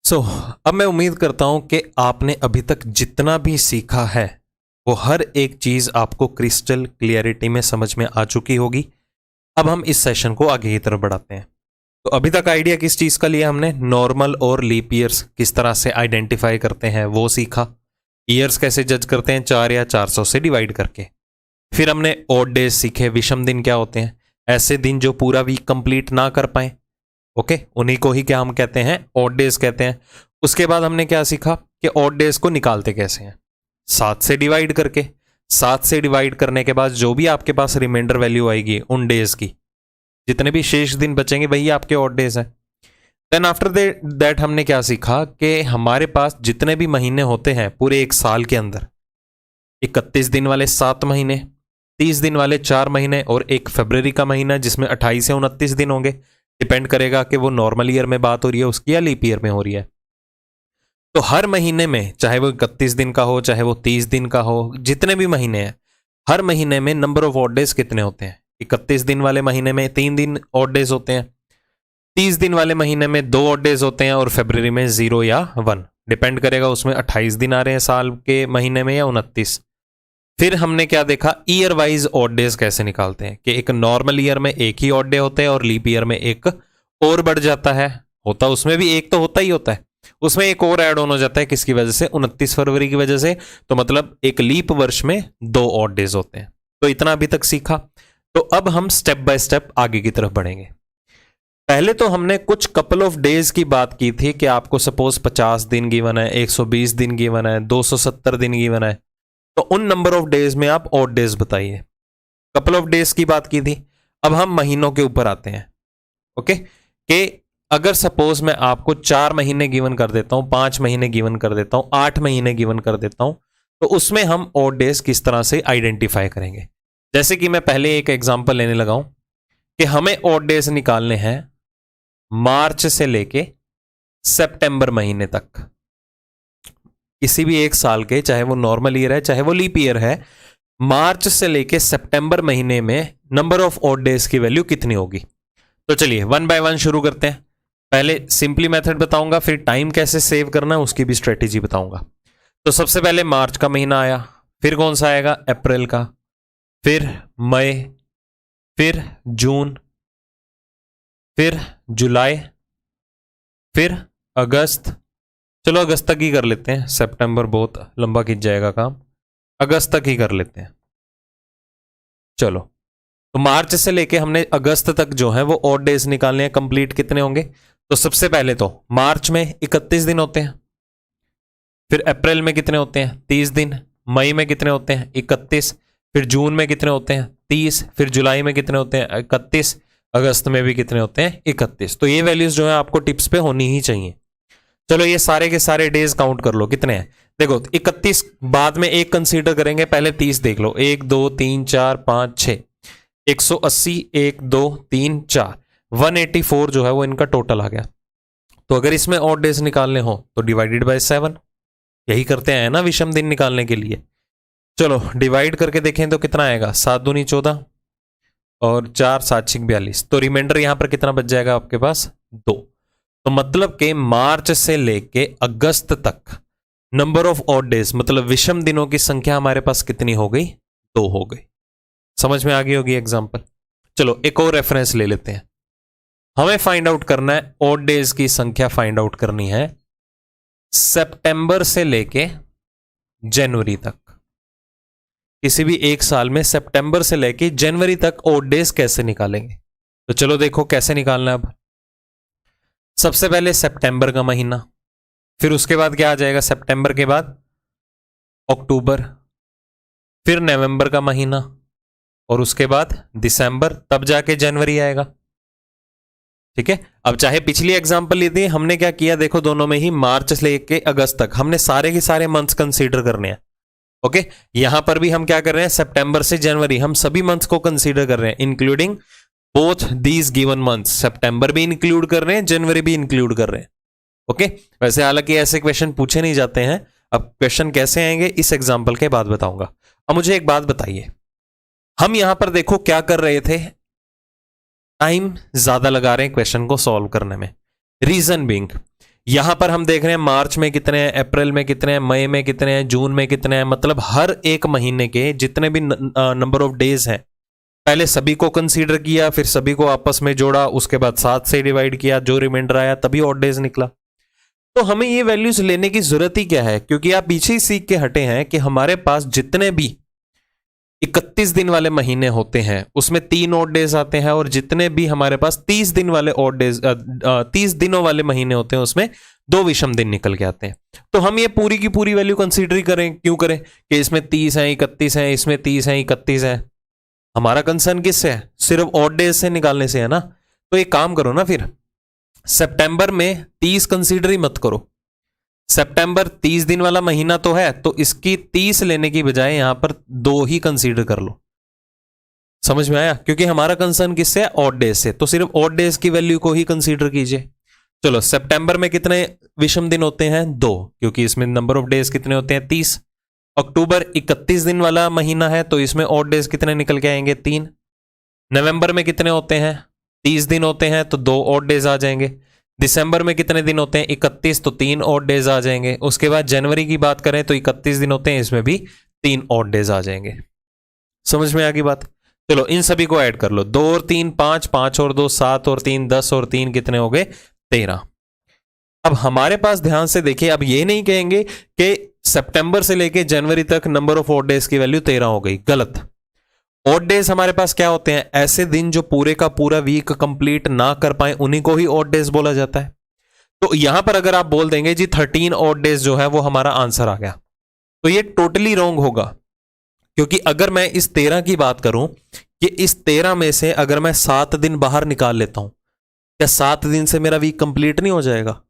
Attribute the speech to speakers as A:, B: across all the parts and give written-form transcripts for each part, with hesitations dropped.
A: अब मैं उम्मीद करता हूं कि आपने अभी तक जितना भी सीखा है वो हर एक चीज आपको क्रिस्टल क्लियरिटी में समझ में आ चुकी होगी। अब हम इस सेशन को आगे की तरफ बढ़ाते हैं। तो अभी तक आइडिया किस चीज का लिया हमने? नॉर्मल और लीप ईयर्स किस तरह से आइडेंटिफाई करते हैं वो सीखा। ईयर्स कैसे जज करते हैं? 4 या 400 से डिवाइड करके। फिर हमने ऑड डेज सीखे। विषम दिन क्या होते हैं? ऐसे दिन जो पूरा वीक कंप्लीट ना कर पाए, ओके, उन्हीं को ही क्या हम कहते हैं? ऑड डेज कहते हैं। उसके बाद हमने क्या सीखा कि ऑड डेज को निकालते कैसे हैं? 7 से डिवाइड करके। 7 से डिवाइड करने के बाद जो भी आपके पास रिमाइंडर वैल्यू आएगी उन डेज की, जितने भी शेष दिन बचेंगे वही आपके ऑड डेज हैं। देन आफ्टर दैट हमने क्या सीखा कि हमारे पास जितने भी महीने होते हैं पूरे एक साल के अंदर, 31 दिन वाले 7 महीने, 30 दिन वाले 4 महीने और एक फरवरी का महीना जिसमें 28 से 29 दिन होंगे। डिपेंड करेगा कि वो नॉर्मल ईयर में बात हो रही है उसकी या लीप ईयर में हो रही है। तो हर महीने में, चाहे वो 31 दिन का हो चाहे वो 30 दिन का हो, जितने भी महीने हैं, हर महीने में नंबर ऑफ ऑड डेज कितने होते हैं? 31 दिन वाले महीने में 3 दिन ऑड डेज होते हैं, 30 दिन वाले महीने में 2 ऑड डेज होते हैं और फरवरी में 0 या 1। डिपेंड करेगा उसमें 28 दिन आ रहे हैं साल के महीने में या 29। फिर हमने क्या देखा? ईयर वाइज ऑड डेज कैसे निकालते हैं, कि एक नॉर्मल ईयर में एक ही ऑड डे होते हैं और लीप ईयर में एक और बढ़ जाता है। होता उसमें भी एक तो होता ही होता है, उसमें एक और ऐड ऑन हो जाता है। किसकी वजह से? 29 फरवरी की वजह से। तो मतलब एक लीप वर्ष में 2 ऑड डेज होते हैं। तो इतना अभी तक सीखा। तो अब हम स्टेप बाय स्टेप आगे की तरफ बढ़ेंगे। पहले तो हमने कुछ कपल ऑफ डेज की बात की थी कि आपको सपोज 50 दिन गिवन है, 120 दिन गिवन है, 270 दिन गिवन है, तो उन नंबर ऑफ डेज में आप ऑड डेज बताइए। कपल ऑफ डेज की बात की थी। अब हम महीनों के ऊपर आते हैं। ओके, कि अगर सपोज मैं आपको 4 महीने गिवन कर देता हूं, 5 महीने गिवन कर देता हूं, 8 महीने गिवन कर देता हूं, तो उसमें हम ऑड डेज किस तरह से आइडेंटिफाई करेंगे? जैसे कि मैं पहले एक एग्जांपल लेने लगा हूं कि हमें ऑड डेज निकालने हैं मार्च से लेके सितंबर महीने तक। किसी भी एक साल के, चाहे वो नॉर्मल ईयर है चाहे वो लीप ईयर है, मार्च से लेके सितंबर महीने में नंबर ऑफ ऑड डेज की वैल्यू कितनी होगी? तो चलिए 1 बाय 1 शुरू करते हैं। पहले सिंपली मेथड बताऊंगा, फिर टाइम कैसे सेव करना है उसकी भी स्ट्रेटेजी बताऊंगा। तो सबसे पहले मार्च का महीना आया, फिर कौन सा आएगा? अप्रैल का, फिर मई, फिर जून, फिर जुलाई, फिर अगस्त। चलो अगस्त तक ही कर लेते हैं, सितंबर बहुत लंबा खिंच जाएगा काम, अगस्त तक ही कर लेते हैं। चलो, तो मार्च से लेके हमने अगस्त तक जो है वो ऑड डेज निकालने हैं। कंप्लीट कितने होंगे? तो सबसे पहले तो मार्च में 31 दिन होते हैं, फिर अप्रैल में कितने होते हैं? 30 दिन, मई में कितने होते हैं? 31, फिर जून में कितने होते हैं? 30, फिर जुलाई में कितने होते हैं? 31, अगस्त में भी कितने होते हैं? 31। तो ये वैल्यूज जो है आपको टिप्स पे होनी ही चाहिए। चलो ये सारे के सारे डेज काउंट कर लो कितने हैं। देखो 31 बाद में एक कंसीडर करेंगे, पहले 30 देख लो। 1 2 3 4 5 6, 180, 1 2 3 4, 184 जो है वो इनका टोटल आ गया। तो अगर इसमें ऑड डेज निकालने हो तो डिवाइडेड बाय 7, यही करते हैं ना विषम दिन निकालने के लिए। चलो डिवाइड करके देखें तो कितना आएगा? 7 दूनी 14 और 4 7 6 42। तो रिमाइंडर यहां पर कितना बच जाएगा आपके पास? 2। तो मतलब कि मार्च से लेके अगस्त तक नंबर ऑफ ऑड डेज मतलब विषम दिनों की संख्या हमारे पास कितनी हो गई? 2 हो गई। समझ में आ गई होगी एग्जांपल। चलो एक और रेफरेंस ले लेते हैं। हमें फाइंड आउट करना है, ऑड डेज की संख्या फाइंड आउट करनी है सितंबर से लेके जनवरी तक। किसी भी एक साल में सितंबर से लेके जनवरी तक ऑड डेज कैसे निकालेंगे? तो चलो देखो कैसे निकालना है। अब सबसे पहले सितंबर का महीना, फिर उसके बाद क्या आ जाएगा? सितंबर के बाद अक्टूबर, फिर नवंबर का महीना और उसके बाद दिसंबर, तब जाके जनवरी आएगा। ठीक है, अब चाहे पिछली एग्जांपल ली थी, हमने क्या किया देखो, दोनों में ही मार्च से लेके अगस्त तक हमने सारे के सारे मंथ्स कंसीडर करने हैं। ओके, यहां पर भी हम क्या कर रहे हैं? सितंबर से जनवरी हम सभी मंथ्स को कंसीडर कर रहे हैं, including both these given months. सितंबर भी इंक्लूड कर रहे हैं, जनवरी भी इंक्लूड कर रहे हैं। ओके, वैसे हालांकि ऐसे क्वेश्चन पूछे नहीं जाते हैं। अब क्वेश्चन कैसे आएंगे इस एग्जांपल के बाद बताऊंगा। अब मुझे एक बात बताइए, हम यहां पर देखो क्या कर रहे थे? टाइम ज्यादा लगा रहे हैं क्वेश्चन को सॉल्व करने में। रीजन बीइंग यहां पर हम देख रहे हैं मार्च में कितने हैं, अप्रैल में कितने हैं, मई में कितने हैं, जून में कितने हैं, मतलब हर एक महीने के जितने भी नंबर ऑफ डेज हैं पहले सभी को कंसीडर किया, फिर सभी को आपस में जोड़ा, उसके बाद 7 से डिवाइड किया, जो रिमाइंडर आया तभी ऑड डेज निकला। तो हमें ये वैल्यूज लेने की जरूरत ही क्या है, क्योंकि आप पीछे ही सीख के हटे हैं कि हमारे पास जितने भी 31 दिन वाले महीने होते हैं उसमें 3 ऑड डेज आते हैं, और जितने भी हमारे पास 30 दिन वाले ऑड डेज 30 दिनों वाले महीने होते हैं उसमें 2 विषम दिन निकल के आते हैं। तो हम ये पूरी की पूरी वैल्यू कंसीडर करें, क्यों करें कि इसमें 30 है, 31 है, इसमें 30 है, 31 है। हमारा कंसर्न किससे है, सिर्फ ऑड डेज से निकालने से है ना। तो एक काम करो ना, फिर सितंबर में 30 कंसीडर ही मत करो। सितंबर 30 दिन वाला महीना तो है, तो इसकी 30 लेने की बजाय यहां पर 2 ही कंसीडर कर लो। समझ में आया, क्योंकि हमारा कंसर्न किससे है, ऑड डेज से, तो सिर्फ ऑड डेज की वैल्यू को ही कंसीडर कीजिए। चलो, सितंबर में कितने विषम दिन होते हैं, 2, क्योंकि इसमें नंबर ऑफ डेज कितने होते हैं, 30। अक्टूबर 31 दिन वाला महीना है, तो इसमें ऑड डेज कितने निकल के आएंगे, 3। नवंबर में कितने होते हैं, 30 दिन होते हैं, तो 2 ऑड डेज आ जाएंगे। दिसंबर में कितने दिन होते हैं, 31, तो 3 ऑड डेज आ जाएंगे। उसके बाद जनवरी की बात करें तो 31 दिन होते हैं, इसमें भी 3 ऑड डेज आ जाएंगे। समझ में आ गई बात। चलो, इन सभी को ऐड कर लो, 2 और 3 5, 5 और 2 7 और 3 10 और 3 कितने हो गए, 13। अब हमारे पास ध्यान से देखिए, अब ये नहीं कहेंगे कि सितंबर से लेके जनवरी तक नंबर ऑफ ऑड डेज की वैल्यू 13 हो गई, गलत। ऑड डेज हमारे पास क्या होते हैं, ऐसे दिन जो पूरे का पूरा वीक कंप्लीट ना कर पाए उन्हीं को ही ऑड डेज बोला जाता है। तो यहां पर अगर आप बोल देंगे जी 13 ऑड डेज जो है वो हमारा आंसर आ गया, तो ये टोटली रॉन्ग होगा। क्योंकि अगर मैं इस 13 की बात करूं कि इस 13 में से अगर मैं 7 दिन बाहर निकाल लेता हूं, क्या 7 दिन से मेरा वीक कंप्लीट नहीं हो जाएगा,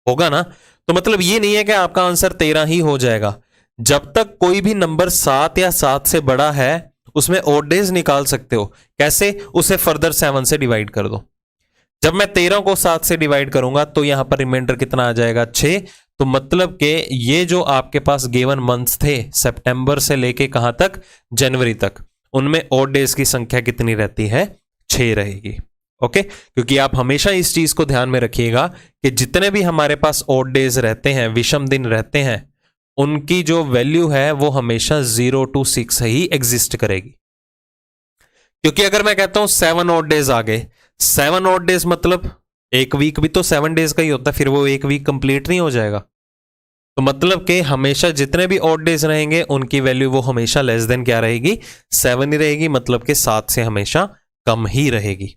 A: होगा ना। तो मतलब ये नहीं है कि आपका आंसर 13 ही हो जाएगा। जब तक कोई भी नंबर 7 या 7 से बड़ा है उसमें ऑड डेज निकाल सकते हो। कैसे, उसे फर्दर 7 से डिवाइड कर दो। जब मैं 13 को 7 से डिवाइड करूंगा तो यहां पर रिमाइंडर कितना आ जाएगा, 6। तो मतलब कि ये जो आपके पास गिवन मंथ्स थे सितंबर से लेके कहां तक, जनवरी तक, उनमें ऑड डेज की संख्या कितनी रहती है, 6 रहेगी। ओके, क्योंकि आप हमेशा इस चीज को ध्यान में रखिएगा कि जितने भी हमारे पास ऑड डेज रहते हैं, विषम दिन रहते हैं, उनकी जो वैल्यू है वो हमेशा 0 to 6 ही एग्जिस्ट करेगी। क्योंकि अगर मैं कहता हूं 7 ऑड डेज आ गए, 7 ऑड डेज मतलब एक वीक भी तो 7 डेज का ही होता है, फिर वो एक वीक कंप्लीट नहीं हो जाएगा। तो मतलब कि हमेशा जितने भी ऑड डेज रहेंगे उनकी वैल्यू वो हमेशा लेस देन क्या रहेगी, 7 ही रहेगी, मतलब कि 7 से हमेशा कम ही रहेगी।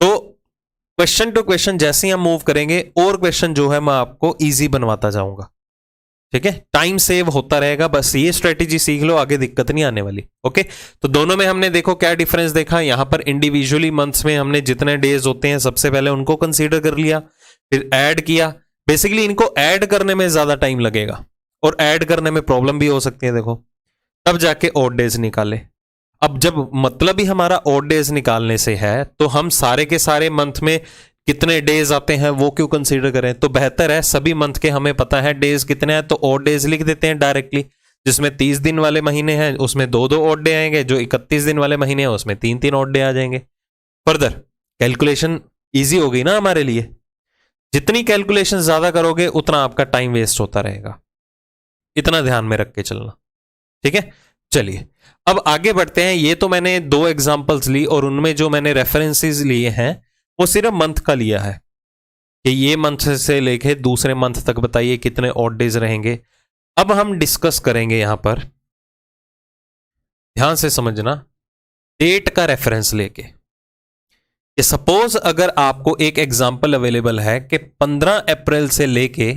A: तो क्वेश्चन टू क्वेश्चन जैसे ही हम मूव करेंगे और क्वेश्चन जो है मैं आपको इजी बनवाता जाऊंगा, ठीक है। टाइम सेव होता रहेगा, बस ये स्ट्रेटेजी सीख लो, आगे दिक्कत नहीं आने वाली। ओके, तो दोनों में हमने देखो क्या डिफरेंस देखा। यहां पर इंडिविजुअली मंथ्स में हमने जितने डेज होते हैं सबसे पहले उनको कंसीडर कर लिया, फिर ऐड किया। बेसिकली इनको ऐड करने में ज्यादा टाइम लगेगा और ऐड करने में प्रॉब्लम भी हो सकती है, देखो, तब जाके ऑड डेज निकाले। अब जब मतलब ही हमारा ऑड डेज निकालने से है तो हम सारे के सारे मंथ में कितने डेज आते हैं वो क्यों कंसीडर करें। तो बेहतर है सभी मंथ के हमें पता है डेज कितने हैं, तो ऑड डेज लिख देते हैं डायरेक्टली। जिसमें 30 दिन वाले महीने हैं उसमें 2-2 ऑड डे आएंगे, जो 31 दिन वाले महीने हैं उसमें 3-3 ऑड डे आ जाएंगे। फर्दर कैलकुलेशन ईजी हो गई ना हमारे लिए। जितनी कैलकुलेशन ज्यादा करोगे उतना आपका टाइम वेस्ट होता रहेगा, इतना ध्यान में रख के चलना, ठीक है। चलिए अब आगे बढ़ते हैं। ये तो मैंने 2 एग्जांपल्स ली और उनमें जो मैंने रेफरेंसेस लिए हैं वो सिर्फ मंथ का लिया है कि ये मंथ से लेके दूसरे मंथ तक बताइए कितने ऑड डेज रहेंगे। अब हम डिस्कस करेंगे यहां पर, ध्यान से समझना, डेट का रेफरेंस लेके। सपोज अगर आपको एक एग्जांपल अवेलेबल है कि 15 अप्रैल से लेके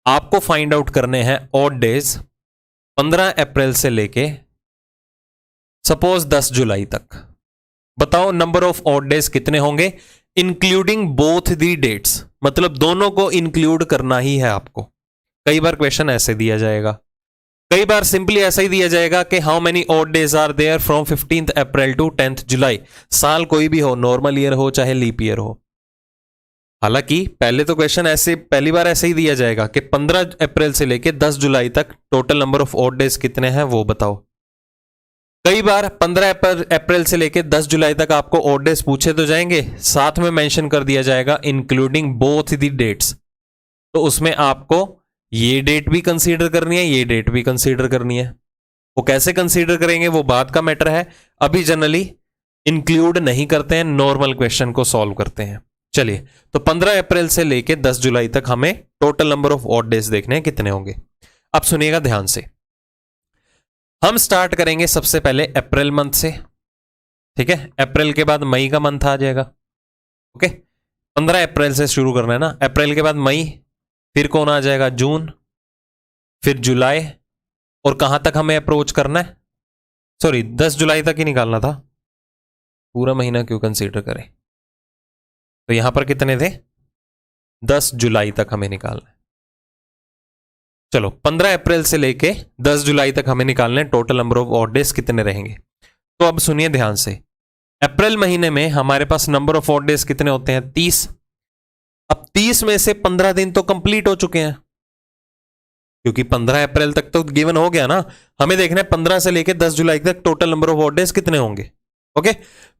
A: आपको फाइंड आउट करने हैं ऑड डेज 15 अप्रैल से लेके सपोज 10 जुलाई तक, बताओ नंबर ऑफ ऑड डेज कितने होंगे, इंक्लूडिंग बोथ दी डेट्स, मतलब दोनों को इंक्लूड करना ही है आपको। कई बार क्वेश्चन ऐसे दिया जाएगा, कई बार सिंपली ऐसा ही दिया जाएगा कि how many odd days are there from 15th April to 10th July. साल कोई भी हो, नॉर्मल ईयर हो चाहे लीप ईयर हो। हालांकि पहले तो क्वेश्चन ऐसे पहली बार ऐसे ही दिया जाएगा कि 15 अप्रैल से लेके 10 जुलाई तक total number of odd days कितने हैं वो बताओ। कई बार 15 अप्रैल से लेकर 10 जुलाई तक आपको ऑड डेज पूछे तो जाएंगे, साथ में मेंशन कर दिया जाएगा इंक्लूडिंग बोथ द डेट्स। तो उसमें आपको ये डेट भी कंसीडर करनी है, ये डेट भी कंसीडर करनी है। वो कैसे कंसीडर करेंगे वो बात का मैटर है, अभी जनरली इंक्लूड नहीं करते हैं, नॉर्मल क्वेश्चन को सॉल्व करते हैं। चलिए, तो 15 अप्रैल से लेकर 10 जुलाई तक हमें total number of odd days देखने हैं कितने होंगे। अब सुनिएगा ध्यान से, हम स्टार्ट करेंगे सबसे पहले अप्रैल मंथ से, ठीक है। अप्रैल के बाद मई का मंथ आ जाएगा, ओके। 15 अप्रैल से शुरू करना है ना, अप्रैल के बाद मई, फिर कौन आ जाएगा, जून, फिर जुलाई, और कहां तक हमें अप्रोच करना है, सॉरी 10 जुलाई तक ही निकालना था, पूरा महीना क्यों कंसीडर करें। तो यहां पर कितने थे, 10 जुलाई तक हमें निकालना है। चलो 15 अप्रैल से लेके 10 जुलाई तक हमें निकालना है total number of odd days कितने रहेंगे। तो अब सुनिए ध्यान से, अप्रैल महीने में हमारे पास नंबर ऑफ ऑड डेज कितने होते हैं, 30। अब 30 में से 15 दिन तो कंप्लीट हो चुके हैं, क्योंकि 15 अप्रैल तक तो गिवन हो गया ना। हमें देखना है 15 से लेकर 10 जुलाई तक total number of odd days कितने होंगे, ओके।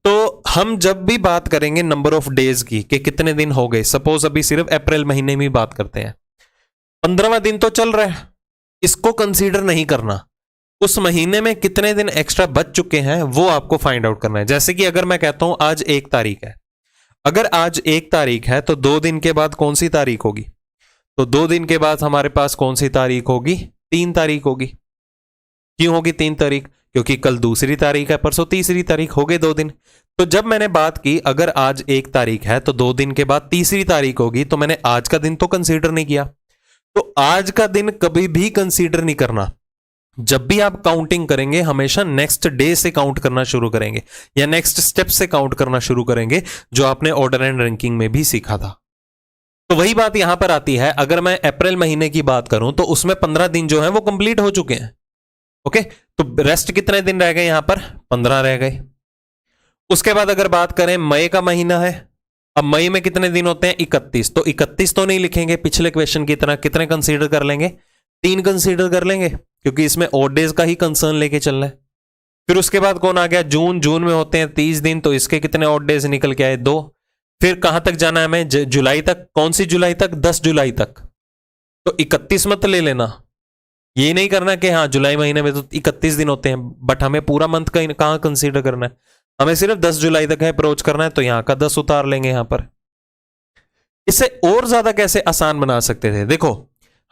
A: तो हम जब भी बात करेंगे नंबर ऑफ डेज की कि कितने दिन हो गए, सपोज अभी सिर्फ अप्रैल महीने में बात करते हैं, 15वां दिन तो चल रहा है, इसको कंसीडर नहीं करना। उस महीने में कितने दिन एक्स्ट्रा बच चुके हैं वो आपको फाइंड आउट करना है। जैसे कि अगर मैं कहता हूं आज 1 तारीख है, अगर आज 1 तारीख है तो 2 दिन के बाद कौन सी तारीख होगी, तो 2 दिन के बाद हमारे पास कौन सी तारीख होगी, 3 तारीख होगी। क्यों होगी 3 तारीख, क्योंकि कल दूसरी तारीख है, परसों तीसरी तारीख, हो गए 2 दिन। तो जब मैंने बात की अगर आज 1 तारीख है तो 2 दिन के बाद तीसरी तारीख होगी, तो मैंने आज का दिन तो कंसीडर नहीं किया। तो आज का दिन कभी भी कंसीडर नहीं करना। जब भी आप काउंटिंग करेंगे हमेशा नेक्स्ट डे से काउंट करना शुरू करेंगे, या नेक्स्ट स्टेप से काउंट करना शुरू करेंगे, जो आपने ऑर्डर एंड रैंकिंग में भी सीखा था। तो वही बात यहां पर आती है, अगर मैं अप्रैल महीने की बात करूं तो उसमें 15 दिन जो है वो कंप्लीट हो चुके हैं, ओके। तो रेस्ट कितने दिन रह गए, यहां पर 15 रह गए। उसके बाद अगर बात करें मई का महीना है, अब मई में कितने दिन होते हैं, 31। तो 31 तो नहीं लिखेंगे पिछले क्वेश्चन की तरह, कितने कंसीडर कर लेंगे, 3 कंसीडर कर लेंगे, क्योंकि इसमें ऑड डेज का ही कंसर्न लेके चलना है। फिर उसके बाद कौन आ गया, जून। जून में होते हैं 30 दिन, तो इसके कितने ऑड डेज निकल के आए, 2। फिर कहां तक जाना है हमें, जुलाई तक। कौन सी जुलाई तक, 10 जुलाई तक। तो 31 मत ले लेना, ये नहीं करना कि हाँ जुलाई महीने में तो 31 दिन होते हैं, बट हमें पूरा मंथ कहां कंसीडर करना है, हमें सिर्फ 10 जुलाई तक है अप्रोच करना है, तो यहां का 10 उतार लेंगे यहां पर। इसे और ज्यादा कैसे आसान बना सकते थे, देखो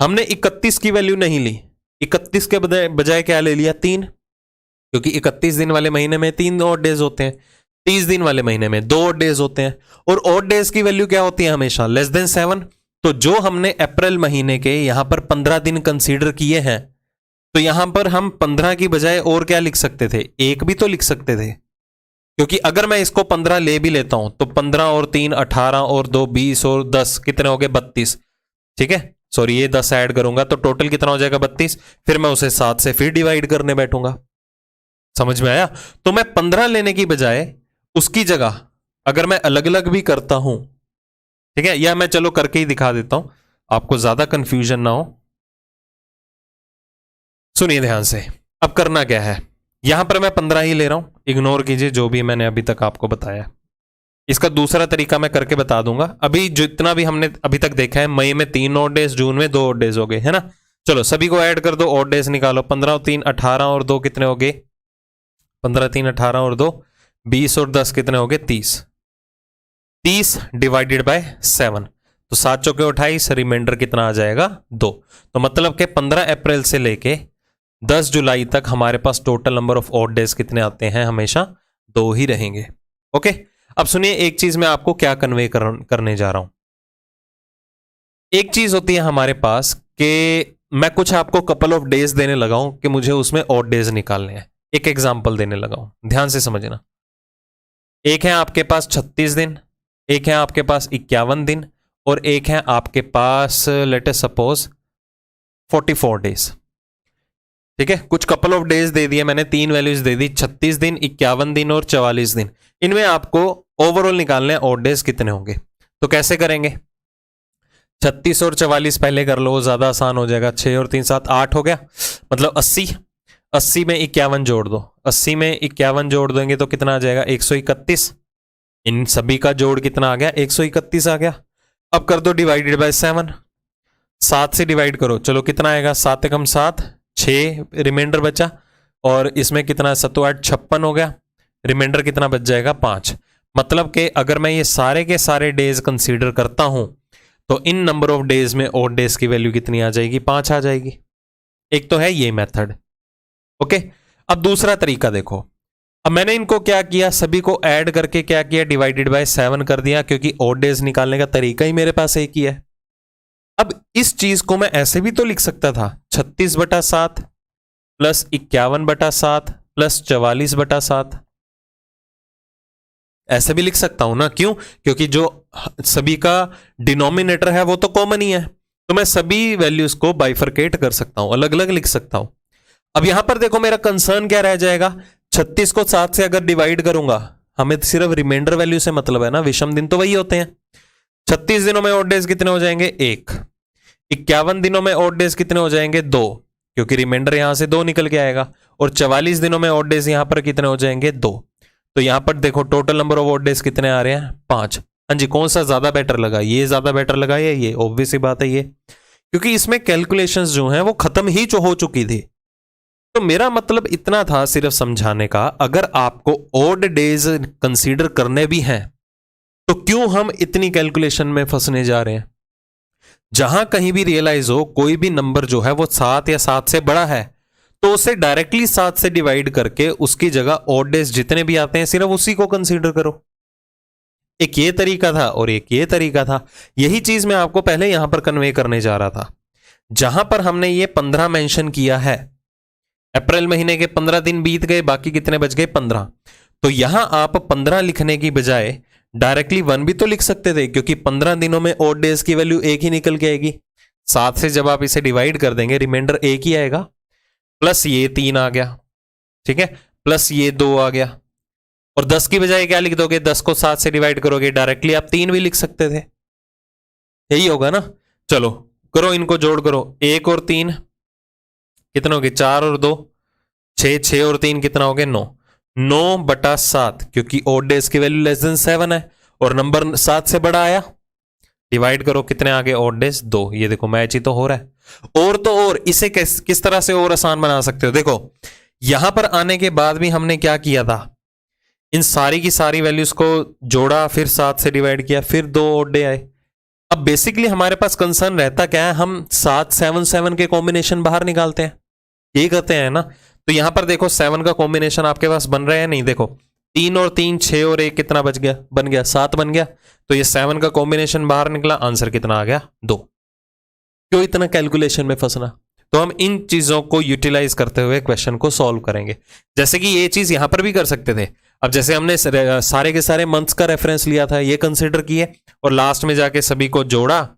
A: हमने 31 की वैल्यू नहीं ली, 31 के बजाय क्या ले लिया, 3, क्योंकि 31 दिन वाले महीने में 3 ऑड डेज होते हैं, 30 दिन वाले महीने में 2 ऑड डेज होते हैं, और ऑड डेज की वैल्यू क्या होती है हमेशा, लेस देन 7। तो जो हमने अप्रैल महीने के यहां पर 15 दिन कंसीडर किए हैं, तो यहां पर हम 15 की बजाय और क्या लिख सकते थे, 1 भी तो लिख सकते थे, क्योंकि अगर मैं इसको 15 ले भी लेता हूं तो 15 और 3 18 और 2 20 और 10 कितने हो गए, 32, ठीक है। सॉरी ये 10 ऐड करूंगा तो टोटल कितना हो जाएगा, 32। फिर मैं उसे 7 से फिर डिवाइड करने बैठूंगा, समझ में आया। तो मैं 15 लेने की बजाय उसकी जगह अगर मैं अलग अलग भी करता हूं, ठीक है, या मैं चलो करके ही दिखा देता हूं, आपको ज्यादा कंफ्यूजन ना हो। सुनिए ध्यान से, अब करना क्या है, यहां पर मैं 15 ही ले रहा हूं, इग्नोर कीजिए जो भी मैंने अभी तक आपको बताया। इसका दूसरा तरीका मैं करके बता दूंगा। अभी जितना भी हमने अभी तक देखा है, मई में 3 ऑड डेज, जून में 2 ऑड डेज हो गए, है ना। चलो सभी को ऐड कर दो, ऑड डेज निकालो, 15 और 3 18 और 2 कितने हो गए, 15 3 18 और 2 20 और 10 कितने हो गए, 30। 30 डिवाइडेड बाय 7, तो 7 चौके 28, रिमाइंडर कितना आ जाएगा, 2। तो मतलब कि 15 अप्रैल से लेके 10 जुलाई तक हमारे पास total number of odd days कितने आते हैं, हमेशा 2 ही रहेंगे, ओके। अब सुनिए एक चीज मैं आपको क्या कन्वे करने जा रहा हूं। एक चीज होती है हमारे पास कि मैं कुछ आपको कपल ऑफ डेज देने लगा हूं कि मुझे उसमें ऑड डेज निकालने हैं। एक एग्जांपल देने लगा हूं, ध्यान से समझना। एक है आपके पास 36 दिन, एक है आपके पास 51 दिन, और एक है आपके पास लेट अस सपोज 44 डेज, ठीक है। कुछ कपल ऑफ डेज दे दिए मैंने, 3 वैल्यूज दे दी, 36 दिन, 51 दिन और 44 दिन। इनमें आपको ओवरऑल निकालने हैं ऑड डेज कितने होंगे। तो कैसे करेंगे, 36 और 44 पहले कर लो, ज्यादा आसान हो जाएगा। 6 और 3 7 8 हो गया, मतलब 80। 80 में 51 जोड़ दो, 80 में 51 जोड़ देंगे तो कितना आ जाएगा 131। इन सभी का जोड़ कितना आ गया 131 आ गया। अब कर दो डिवाइडेड बाय 7, 7 से डिवाइड करो, चलो कितना आएगा 7 एकम 7, 6 रिमाइंडर बचा, और इसमें कितना 7 8 56 हो गया, रिमाइंडर कितना बच जाएगा 5। मतलब कि अगर मैं ये सारे के सारे डेज कंसीडर करता हूं तो इन नंबर ऑफ डेज में ऑड डेज की वैल्यू कितनी आ जाएगी 5 आ जाएगी। एक तो है ये मेथड। ओके, अब दूसरा तरीका देखो। अब मैंने इनको क्या किया, सभी को ऐड करके क्या किया डिवाइडेड बाय 7 कर दिया, क्योंकि ऑड डेज निकालने का तरीका ही मेरे पास एक ही है। अब इस चीज को मैं ऐसे भी तो लिख सकता था 36/7 प्लस 51/7 प्लस 44/7, ऐसे भी लिख सकता हूं ना। क्यों? क्योंकि जो सभी का डिनोमिनेटर है वो तो कॉमन ही है, तो मैं सभी वैल्यूज को बाइफरकेट कर सकता हूं, अलग अलग लिख सकता हूं। अब यहां पर देखो मेरा कंसर्न क्या रह जाएगा, 36 को 7 से अगर डिवाइड करूंगा, हमें सिर्फ रिमाइंडर वैल्यू से मतलब है ना, विषम दिन तो वही होते हैं। 36 दिनों में ऑड डेज कितने हो जाएंगे 1, 51 दिनों में ऑड डेज कितने हो जाएंगे 2, क्योंकि रिमाइंडर यहां से 2 निकल के आएगा, और 44 दिनों में ऑड डेज यहां पर कितने हो जाएंगे 2। तो यहां पर देखो total number of odd days कितने आ रहे हैं 5। हाँ जी, कौन सा ज्यादा बेटर लगा, ये ज्यादा बेटर लगा या ये? ऑब्वियस ही बात है ये, क्योंकि इसमें कैलकुलेशंस जो हैं वो खत्म ही हो चुकी थी। तो मेरा मतलब इतना था सिर्फ समझाने का, अगर आपको ऑड डेज कंसीडर करने भी हैं तो क्यों हम इतनी कैलकुलेशन में फंसने जा रहे हैं। जहां कहीं भी रियलाइज हो कोई भी नंबर जो है वो 7 या 7 से बड़ा है, तो उसे डायरेक्टली 7 से डिवाइड करके उसकी जगह ऑड डेज जितने भी आते हैं सिर्फ उसी को कंसीडर करो। एक ये तरीका था और एक ये तरीका था। यही चीज मैं आपको पहले यहां पर कन्वे करने जा रहा था। जहां पर हमने ये 15 मेंशन किया है, अप्रैल महीने के 15 दिन बीत गए, बाकी कितने बच गए 15। तो यहां आप 15 लिखने की बजाय डायरेक्टली 1 भी तो लिख सकते थे, क्योंकि 15 दिनों में ऑड डेज की वैल्यू 1 ही निकल के आएगी। 7 से जब आप इसे डिवाइड कर देंगे रिमाइंडर 1 ही आएगा, प्लस ये 3 आ गया, ठीक है, प्लस ये 2 आ गया, और 10 की बजाय क्या लिख दोगे, 10 को 7 से डिवाइड करोगे, डायरेक्टली आप 3 भी लिख सकते थे। यही होगा ना। चलो करो, इनको जोड़ करो, 1 और 3 कितना हो गए 4 और 2 6, 6 और 3 कितना हो गया 9, 9/7, क्योंकि ऑड डेज की वैल्यू लेस देन 7 है और नंबर 7 से बड़ा आया। डिवाइड करो, कितने आगे ऑड डेज 2। ये देखो मैच ही तो हो रहा है। और तो और इसे किस तरह से और आसान बना सकते हो, देखो यहां पर आने के बाद भी हमने क्या किया था, इन सारी की सारी वैल्यूज को जोड़ा, फिर 7 से डिवाइड किया, फिर 2 ऑड डे आए। अब बेसिकली हमारे पास कंसर्न रहता क्या है, हम 7 7 7 के कॉम्बिनेशन बाहर निकालते हैं, यही करते हैं ना। तो यहां पर देखो 7 का कॉम्बिनेशन आपके पास बन रहा है नहीं, देखो 3 और 3 6 और 1 कितना बच गया, बन गया 7 बन गया। तो ये 7 का कॉम्बिनेशन बाहर निकला, आंसर कितना आ गया 2। क्यों इतना कैलकुलेशन में फंसना। तो हम इन चीजों को यूटिलाइज करते हुए क्वेश्चन को सॉल्व करेंगे। जैसे कि ये चीज यहां पर भी कर सकते थे। अब जैसे हमने सारे के सारे मंथ्स का रेफरेंस लिया था, ये कंसिडर किए और लास्ट में जाके सभी को जोड़ा,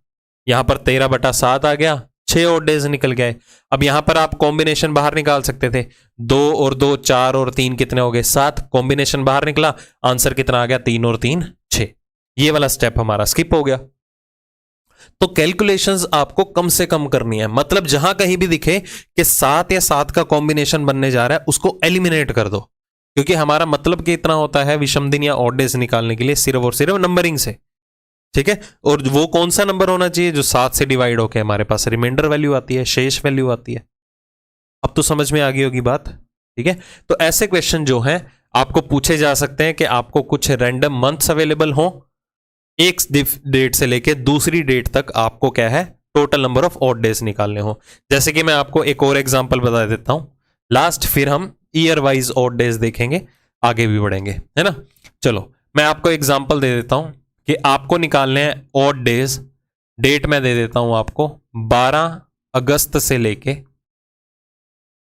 A: यहां पर 13/7 आ गया, 6 ऑड डेज निकल गए। अब यहां पर आप कॉम्बिनेशन बाहर निकाल सकते थे, 2 और 2 4 और 3 कितने हो गए 7, कॉम्बिनेशन बाहर निकला, आंसर कितना आ गया 3 और 3 6। ये वाला स्टेप हमारा स्किप हो गया। तो कैलकुलेशंस आपको कम से कम करनी है, मतलब जहां कहीं भी दिखे कि 7 या 7 का कॉम्बिनेशन बनने जा रहा है उसको एलिमिनेट कर दो, क्योंकि हमारा मतलब कि इतना होता है विषम दिन या ऑड डेज निकालने के लिए सिर्फ और सिर्फ नंबरिंग से, ठीक है। और वो कौन सा नंबर होना चाहिए जो 7 से डिवाइड होकर हमारे पास रिमाइंडर वैल्यू आती है, शेष वैल्यू आती है। अब तो समझ में आ गई होगी बात, ठीक है। तो ऐसे क्वेश्चन जो हैं आपको पूछे जा सकते हैं कि आपको कुछ रैंडम मंथ्स अवेलेबल हो, एक डेट से लेके दूसरी डेट तक आपको क्या है total number of odd days निकालने हो। जैसे कि मैं आपको एक और एग्जांपल बता देता हूं लास्ट, फिर हम ईयर वाइज ऑड डेज देखेंगे, आगे भी बढ़ेंगे, है ना। चलो मैं आपको एग्जांपल दे देता हूं कि आपको निकालने हैं ऑड डेज। डेट मैं दे देता हूं आपको 12 अगस्त से लेके,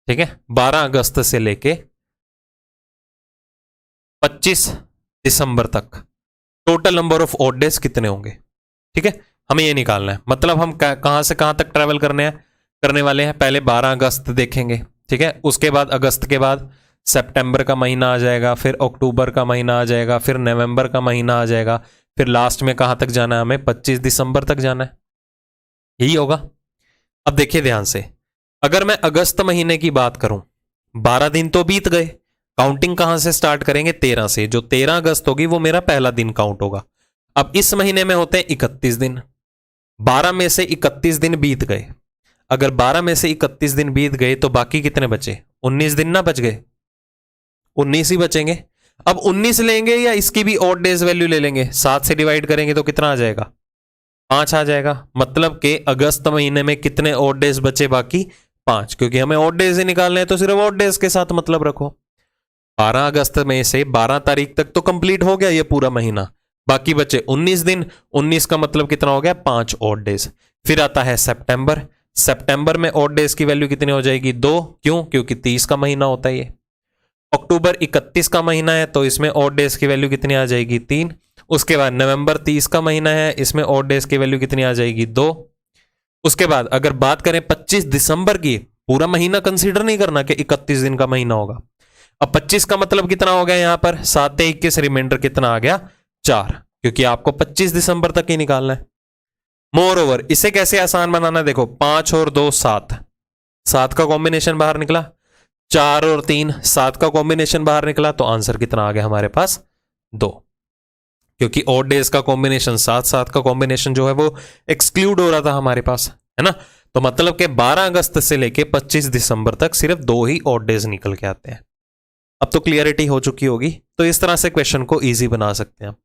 A: ठीक है, 12 अगस्त से लेके 25 दिसंबर तक total number of odd days कितने होंगे, ठीक है। हमें ये निकालना है, मतलब हम कहां से कहां तक ट्रेवल करने वाले हैं। पहले 12 अगस्त देखेंगे, ठीक है, उसके बाद अगस्त के बाद सितंबर का महीना आ जाएगा, फिर अक्टूबर का महीना आ जाएगा, फिर नवंबर का महीना आ जाएगा, फिर लास्ट में कहां तक जाना है हमें 25 दिसंबर तक जाना है, यही होगा। अब देखिए ध्यान से, अगर मैं अगस्त महीने की बात करूं 12 दिन तो बीत गए, काउंटिंग कहां से स्टार्ट करेंगे? 13 से। जो 13 अगस्त होगी वो मेरा पहला दिन काउंट होगा। अब इस महीने में होते हैं 31 दिन, 12 में से 31 दिन बीत गए। अगर 12 में से 31 दिन बीत गए तो बाकी कितने बचे? 19 दिन ना बच गए, 19 ही बचेंगे। अब 19 लेंगे या इसकी भी ऑड डेज वैल्यू ले लेंगे? 7 से डिवाइड करेंगे तो कितना आ जाएगा? 5 आ जाएगा। मतलब कि अगस्त महीने में कितने ऑड डेज बचे? बाकी 5, क्योंकि हमें ऑड डेज ही निकालने हैं तो सिर्फ ऑड डेज के साथ मतलब रखो। 12 अगस्त में से 12 तारीख तक तो कंप्लीट हो गया ये पूरा महीना, बाकी बचे 19 दिन। 19 का मतलब कितना हो गया? 5 ऑड डेज। फिर आता है सितंबर। सितंबर में ऑड डेज की वैल्यू कितनी हो जाएगी? 2। क्यों? क्योंकि 30 का महीना होता है ये। अक्टूबर 31 का महीना है तो इसमें ऑड डेज की वैल्यू कितनी आ जाएगी? 3। उसके बाद नवंबर 30 का महीना है, इसमें ऑड डेज की वैल्यू कितनी आ जाएगी? 2। उसके बाद अगर बात करें 25 दिसंबर की, पूरा महीना कंसीडर नहीं करना कि 31 दिन का महीना होगा। अब 25 का मतलब कितना हो गया यहां पर? 7 से 21 रिमाइंडर कितना आ गया? 4, क्योंकि आपको 25 दिसंबर तक ही निकालना है। मोर ओवर इसे कैसे आसान बनाना? देखो 5 और 2 7, 7 का कॉम्बिनेशन बाहर निकला। 4 और 3 7 का कॉम्बिनेशन बाहर निकला, तो आंसर कितना आ गया हमारे पास? 2, क्योंकि ऑड डेज का कॉम्बिनेशन 7, 7 का कॉम्बिनेशन जो है वो एक्सक्लूड हो रहा था हमारे पास, है ना। तो मतलब कि 12 अगस्त से लेके 25 दिसंबर तक सिर्फ 2 ही ऑड डेज निकल के आते हैं। अब तो क्लियरिटी हो चुकी होगी, तो इस तरह से क्वेश्चन को इजी बना सकते हैं।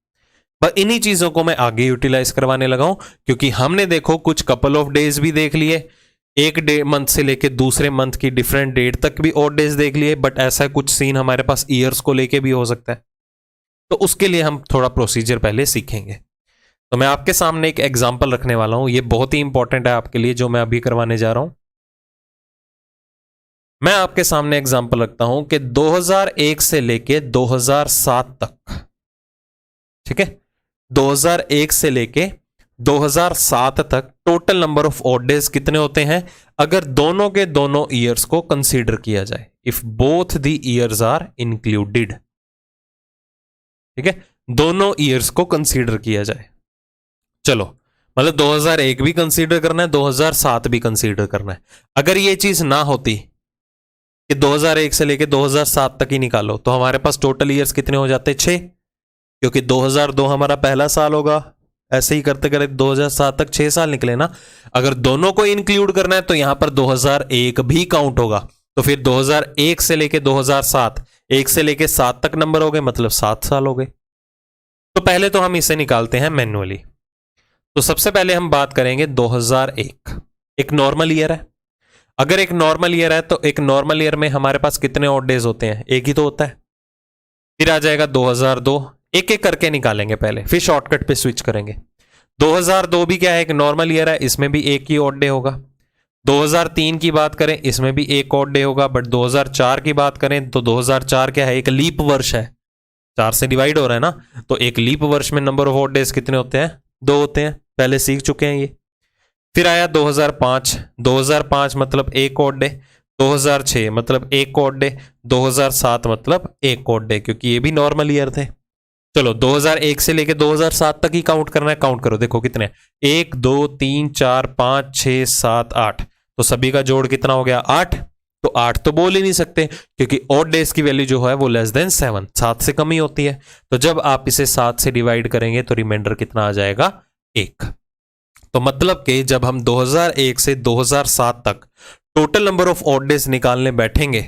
A: पर इन्हीं चीजों को मैं आगे यूटिलाइज करवाने लगा हूं, क्योंकि हमने देखो कुछ कपल ऑफ डेज भी देख लिए, एक डे मंथ से लेके दूसरे मंथ की डिफरेंट डेट तक भी ऑड डेज देख लिए, बट ऐसा कुछ सीन हमारे पास ईयर्स को लेके भी हो सकता है। तो उसके लिए हम थोड़ा प्रोसीजर पहले सीखेंगे। तो मैं आपके सामने एक एग्जांपल रखने वाला हूं, ये बहुत ही इंपॉर्टेंट है आपके लिए, जो मैं अभी करवाने जा रहा हूं। मैं आपके सामने एग्जांपल रखता हूं कि 2001 से लेके 2007 तक, ठीक है, 2001 से लेके 2007 तक total number of odd days कितने होते हैं अगर दोनों के दोनों ईयर्स को कंसीडर किया जाए, if both the years are included. ठीक है, दोनों ईयर्स को कंसीडर किया जाए। चलो, मतलब 2001 भी कंसीडर करना है, 2007 भी कंसीडर करना है। अगर ये चीज ना होती कि 2001 से लेके 2007 तक ही निकालो, तो हमारे पास टोटल ईयर्स कितने हो जाते? 6, क्योंकि 2002 हमारा पहला साल होगा। ऐसे ही करते करते 2007 तक 6 साल निकले ना। अगर दोनों को इंक्लूड करना है तो यहां पर 2001 भी काउंट होगा, तो फिर 2001 से लेके 2007, 1 से लेके 7 तक नंबर हो गए, मतलब 7 साल हो गए। तो पहले तो हम इसे निकालते हैं मैन्युअली। तो सबसे पहले हम बात करेंगे 2001, एक नॉर्मल ईयर है। अगर एक नॉर्मल ईयर है तो एक नॉर्मल ईयर में हमारे पास कितने ऑड डेज होते हैं? एक ही तो होता है। फिर आ जाएगा 2002, एक एक करके निकालेंगे पहले, फिर शॉर्टकट पे स्विच करेंगे। 2002 भी क्या है? एक नॉर्मल ईयर है, इसमें भी एक ही ऑड डे होगा। 2003 की बात करें, इसमें भी एक ऑड डे होगा। बट 2004 की बात करें तो 2004 क्या है? एक लीप वर्ष है, 4 से डिवाइड हो रहा है ना, तो एक लीप वर्ष में नंबर ऑफ ऑड डेज कितने होते हैं? 2 होते हैं, पहले सीख चुके हैं ये। फिर आया 2005, 2005 मतलब एक ऑड डे, 2006 मतलब एक ऑड डे, 2007 मतलब एक ऑड डे, क्योंकि ये भी नॉर्मल ईयर थे। चलो 2001 से लेके 2007 तक ही काउंट करना है। काउंट करो, देखो कितने, 1 2 3 4 5 6 7 8, तो सभी का जोड़ कितना हो गया? 8। तो 8 तो बोल ही नहीं सकते, क्योंकि ऑड डेज की वैल्यू जो है वो लेस देन 7, 7 से कम ही होती है। तो जब आप इसे 7 से डिवाइड करेंगे तो रिमाइंडर कितना आ जाएगा? 1। तो मतलब कि जब हम 2001 से 2007 तक total number of odd days निकालने बैठेंगे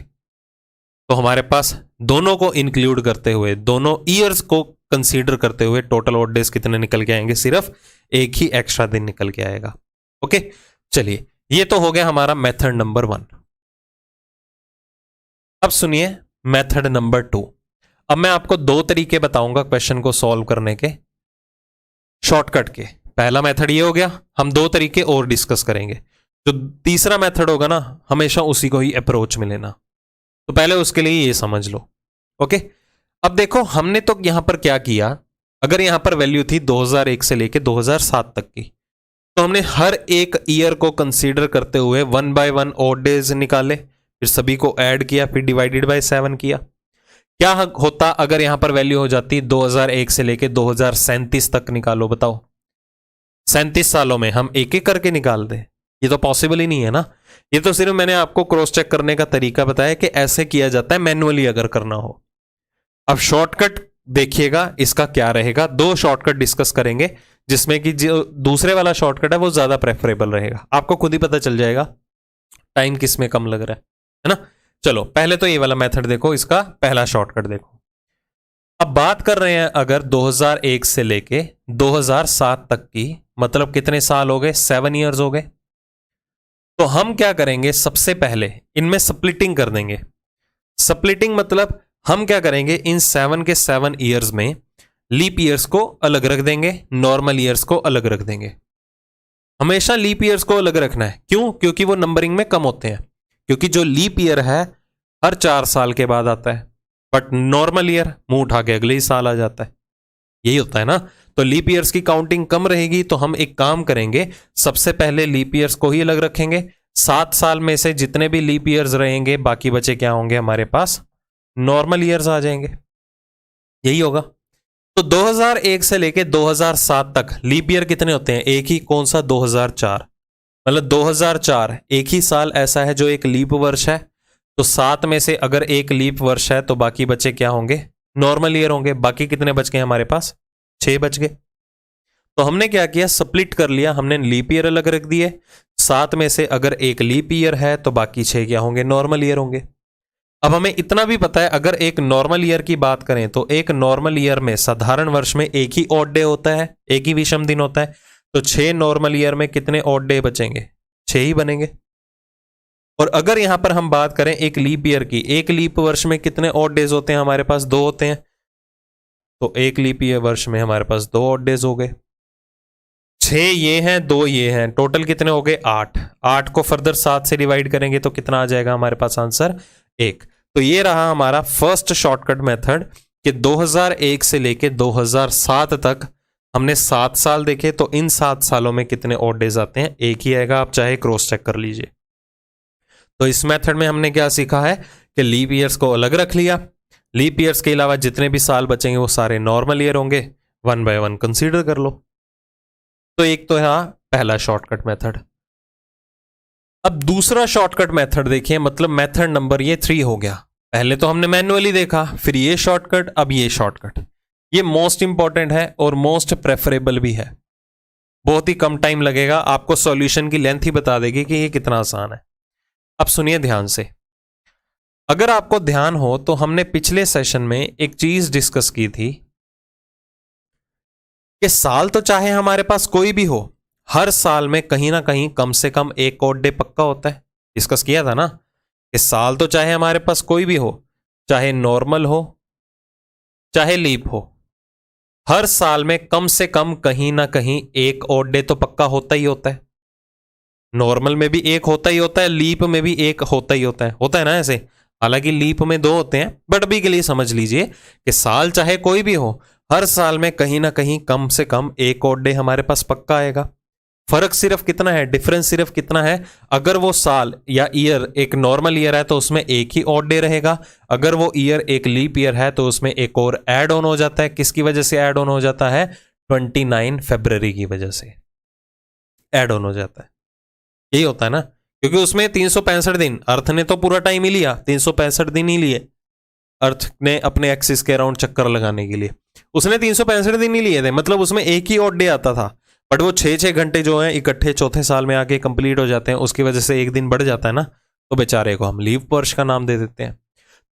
A: तो हमारे पास दोनों को इंक्लूड करते हुए, दोनों ईयर्स को कंसीडर करते हुए टोटल ऑड डेज कितने निकल के आएंगे? सिर्फ एक ही एक्स्ट्रा दिन निकल के आएगा। ओके, चलिए, ये तो हो गया हमारा मेथड नंबर 1। अब सुनिए मेथड नंबर 2। अब मैं आपको 2 तरीके बताऊंगा क्वेश्चन को सॉल्व करने के, शॉर्टकट के। पहला मेथड ये हो गया, हम 2 तरीके और डिस्कस करेंगे। जो तीसरा मेथड होगा ना, हमेशा उसी को ही अप्रोच में लेना। तो पहले उसके लिए ये समझ लो। ओके, अब देखो हमने तो यहां पर क्या किया, अगर यहां पर वैल्यू थी 2001 से लेके 2007 तक की, तो हमने हर एक ईयर को कंसीडर करते हुए 1 बाय 1 ऑड डेज निकाले, फिर सभी को ऐड किया, फिर डिवाइडेड बाय 7 किया। क्या होता अगर यहां पर वैल्यू हो जाती 2001 से लेके 2037 तक? निकालो, बताओ। 37 सालों में हम एक एक करके निकाल दें, ये तो पॉसिबल ही नहीं है ना। ये तो सिर्फ मैंने आपको क्रॉस चेक करने का तरीका बताया कि ऐसे किया जाता है मैन्युअली अगर करना हो। अब शॉर्टकट देखिएगा इसका क्या रहेगा। दो शॉर्टकट डिस्कस करेंगे जिसमें कि जो दूसरे वाला शॉर्टकट है वो ज्यादा प्रेफरेबल रहेगा। आपको खुद ही पता चल जाएगा टाइम किस में कम लग रहा है ना। चलो पहले तो ये वाला मेथड देखो, इसका पहला शॉर्टकट देखो। अब बात कर रहे हैं अगर 2001 से लेके 2007 तक की, मतलब कितने साल हो गए, 7 ईयर्स हो गए। तो हम क्या करेंगे, सबसे पहले इनमें स्प्लिटिंग कर देंगे। स्प्लिटिंग मतलब हम क्या करेंगे, इन 7 के 7 ईयर्स में लीप ईयर्स को अलग रख देंगे, नॉर्मल ईयर्स को अलग रख देंगे। हमेशा लीप ईयर्स को अलग रखना है, क्यों? क्योंकि वो नंबरिंग में कम होते हैं। क्योंकि जो लीप ईयर है हर 4 साल के बाद आता है, बट नॉर्मल ईयर मुंह उठा के अगले ही साल आ जाता है। यही होता है ना। तो लीप ईयर्स की काउंटिंग कम रहेगी, तो हम एक काम करेंगे, सबसे पहले लीप ईयर्स को ही अलग रखेंगे। 7 साल में से जितने भी लीप ईयर्स रहेंगे, बाकी बचे क्या होंगे हमारे पास, नॉर्मल ईयर्स आ जाएंगे। यही होगा। तो 2001 से लेके 2007 तक लीप ईयर कितने होते हैं, एक ही। कौन सा? 2004। मतलब 2004 एक ही साल ऐसा है जो एक लीप वर्ष है। तो 7 में से अगर एक लीप वर्ष है तो बाकी बचे क्या होंगे, नॉर्मल ईयर होंगे। बाकी कितने बच गए हमारे पास, 6 बच गए। तो हमने क्या किया, स्प्लिट कर लिया, हमने लीप ईयर अलग रख दिए। 7 में से अगर एक लीप ईयर है तो बाकी 6 क्या होंगे, नॉर्मल ईयर होंगे। अब हमें इतना भी पता है, अगर एक नॉर्मल ईयर की बात करें तो एक नॉर्मल ईयर में, साधारण वर्ष में, एक ही ऑड डे होता है, एक ही विषम दिन होता है। तो 6 नॉर्मल ईयर में कितने ऑड डे बचेंगे, 6 ही बनेंगे। और अगर यहां पर हम बात करें एक लीप ईयर की, एक लीप वर्ष में कितने ऑड डेज होते हैं हमारे पास, 2 होते हैं। तो एक लीप ईयर वर्ष में हमारे पास 2 ऑड डेज हो गए। 6 ये हैं, 2 ये हैं, टोटल कितने हो गए, 8। 8 को फर्दर 7 से डिवाइड करेंगे तो कितना आ जाएगा हमारे पास आंसर, 1। तो ये रहा हमारा फर्स्ट शॉर्टकट मेथड कि 2001 से लेके 2007 तक हमने 7 साल देखे। तो इन 7 सालों में कितने ऑड डेज आते हैं, एक ही आएगा। आप चाहे क्रॉस चेक कर लीजिए। तो इस मेथड में हमने क्या सीखा है कि लीप ईयर्स को अलग रख लिया। लीप ईयर्स के अलावा जितने भी साल बचेंगे वो सारे नॉर्मल ईयर होंगे। 1 बाय 1 कंसीडर कर लो। तो एक तो है पहला शॉर्टकट मेथड। अब दूसरा शॉर्टकट मेथड देखिए, मतलब मेथड नंबर ये 3 हो गया। पहले तो हमने मैन्युअली देखा, फिर ये शॉर्टकट, अब ये शॉर्टकट। ये मोस्ट इंपॉर्टेंट है और मोस्ट प्रेफरेबल भी है। बहुत ही कम टाइम लगेगा, आपको सॉल्यूशन की लेंथ ही बता देगी कि ये कितना आसान है। अब सुनिए ध्यान से। अगर आपको ध्यान हो तो हमने पिछले सेशन में एक चीज डिस्कस की थी कि साल तो चाहे हमारे पास कोई भी हो, हर साल में कहीं ना कहीं कम से कम एक ऑड डे पक्का होता है। डिस्कस किया था ना कि साल तो चाहे हमारे पास कोई भी हो, चाहे नॉर्मल हो चाहे लीप हो, हर साल में कम से कम कहीं ना कहीं एक ऑड डे तो पक्का होता ही होता है। नॉर्मल में भी एक होता ही होता है, लीप में भी एक होता ही होता है ना ऐसे। हालांकि लीप में 2 होते हैं, बट अभी के लिए समझ लीजिए कि साल चाहे कोई भी हो, हर साल में कहीं ना कहीं कम से कम एक ऑड डे हमारे पास पक्का आएगा। फर्क सिर्फ कितना है, डिफरेंस सिर्फ कितना है, अगर वो साल या ईयर एक नॉर्मल ईयर है तो उसमें एक ही ऑड डे रहेगा। अगर वो ईयर एक लीप ईयर है तो उसमें एक और ऐड ऑन हो जाता है। किसकी वजह से ऐड ऑन हो जाता है, 29 फरवरी की वजह से ऐड ऑन हो जाता है। यही होता है ना, क्योंकि उसमें 365 दिन, अर्थ ने तो पूरा टाइम ही लिया, 365 दिन ही लिए अर्थ ने अपने एक्सिस के अराउंड चक्कर लगाने के लिए। उसने 365 दिन ही लिए थे, मतलब उसमें एक ही ऑड डे आता था। बट वो 6-6 घंटे जो है इकट्ठे चौथे साल में आके कंप्लीट हो जाते हैं, उसकी वजह से एक दिन बढ़ जाता है ना, तो बेचारे को हम लीप वर्ष का नाम दे देते हैं।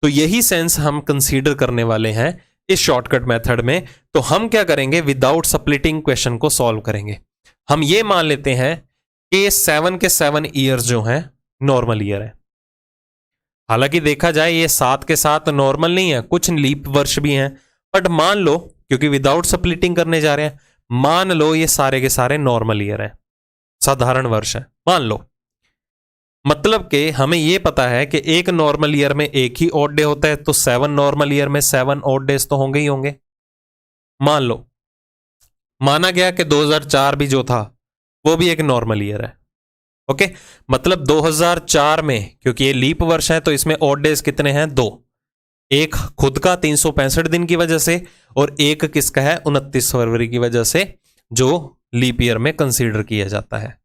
A: तो यही सेंस हम कंसीडर करने वाले हैं इस शॉर्टकट मेथड में। तो हम क्या करेंगे, विदाउट स्प्लिटिंग क्वेश्चन को सॉल्व करेंगे। हम ये मान लेते हैं कि 7 के 7 ईयर्स जो हैं नॉर्मल ईयर है। हालांकि देखा जाए ये 7 के 7 नॉर्मल नहीं है, कुछ लीप वर्ष भी हैं, बट मान लो, क्योंकि विदाउट स्प्लिटिंग करने जा रहे हैं, मान लो ये सारे के सारे नॉर्मल ईयर है, साधारण वर्ष है, मान लो। मतलब कि हमें यह पता है कि एक नॉर्मल ईयर में एक ही ऑड डे होता है, तो 7 नॉर्मल ईयर में 7 ऑड डेज तो होंगे ही होंगे। मान लो, माना गया कि 2004 भी जो था वो भी एक नॉर्मल ईयर है। ओके, मतलब 2004 में, क्योंकि ये लीप वर्ष है तो इसमें ऑड डेज कितने हैं, 2। एक खुद का 365 दिन की वजह से, और एक किसका है, 29 फरवरी की वजह से, जो लीप ईयर में कंसीडर किया जाता है।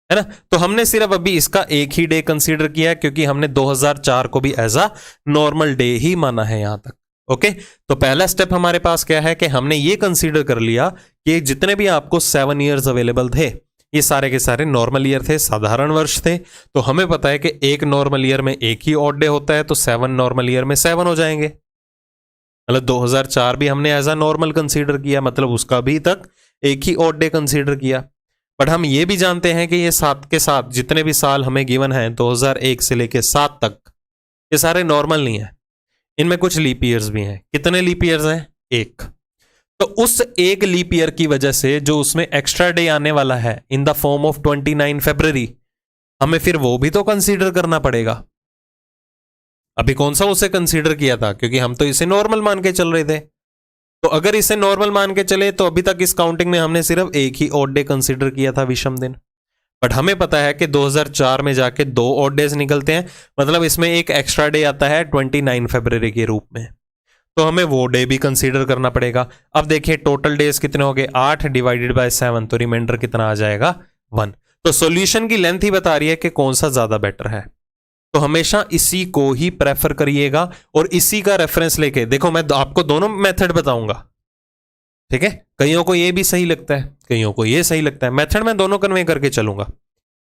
A: है ना। तो हमने सिर्फ अभी इसका एक ही डे कंसीडर किया है क्योंकि हमने 2004 को भी एज अ नॉर्मल डे ही माना है यहां तक। ओके, तो पहला स्टेप हमारे पास क्या है कि हमने ये कंसीडर कर लिया कि जितने भी आपको 7 ईयर्स अवेलेबल थे ये सारे के सारे नॉर्मल ईयर थे, साधारण वर्ष थे। तो हमें पता है कि एक नॉर्मल ईयर में एक ही ऑड डे होता है, तो 7 नॉर्मल ईयर में 7 हो जाएंगे। मतलब 2004 भी हमने एज अ नॉर्मल कंसीडर किया, मतलब उसका भी तक एक ही ऑड डे कंसीडर किया। बट हम ये भी जानते हैं कि ये 7 के साथ जितने भी साल हमें गिवन हैं 2001 से लेके 7 तक, ये सारे नॉर्मल नहीं है, इनमें कुछ लीप ईयर्स भी हैं। कितने लीप ईयर्स हैं? एक। तो उस एक लीप ईयर की वजह से जो उसमें एक्स्ट्रा डे आने वाला है इन द फॉर्म ऑफ 29 फरवरी, हमें फिर वो भी तो कंसीडर करना पड़ेगा। अभी कौन सा उसे कंसीडर किया था, क्योंकि हम तो इसे नॉर्मल मान के चल रहे थे। तो अगर इसे नॉर्मल मान के चले तो अभी तक इस काउंटिंग में हमने सिर्फ एक ही ऑड डे कंसीडर किया था, विषम दिन। बट हमें पता है कि 2004 में जाके 2 ऑड डेज निकलते हैं, मतलब इसमें एक एक्स्ट्रा डे आता है 29 फरवरी के रूप में, तो हमें वो डे भी कंसीडर करना पड़ेगा। अब देखिए टोटल डेज कितने हो गए, 8 डिवाइडेड बाय 7, तो रिमाइंडर कितना आ जाएगा? 1। तो सॉल्यूशन की लेंथ ही बता रही है कि कौन सा ज्यादा बेटर है। तो हमेशा इसी को ही प्रेफर करिएगा और इसी का रेफरेंस लेके देखो, मैं आपको दोनों मेथड बताऊंगा, ठीक है। कईयों को ये भी सही लगता है, कईयों को ये सही लगता है, मेथड में दोनों कन्वे करके चलूंगा।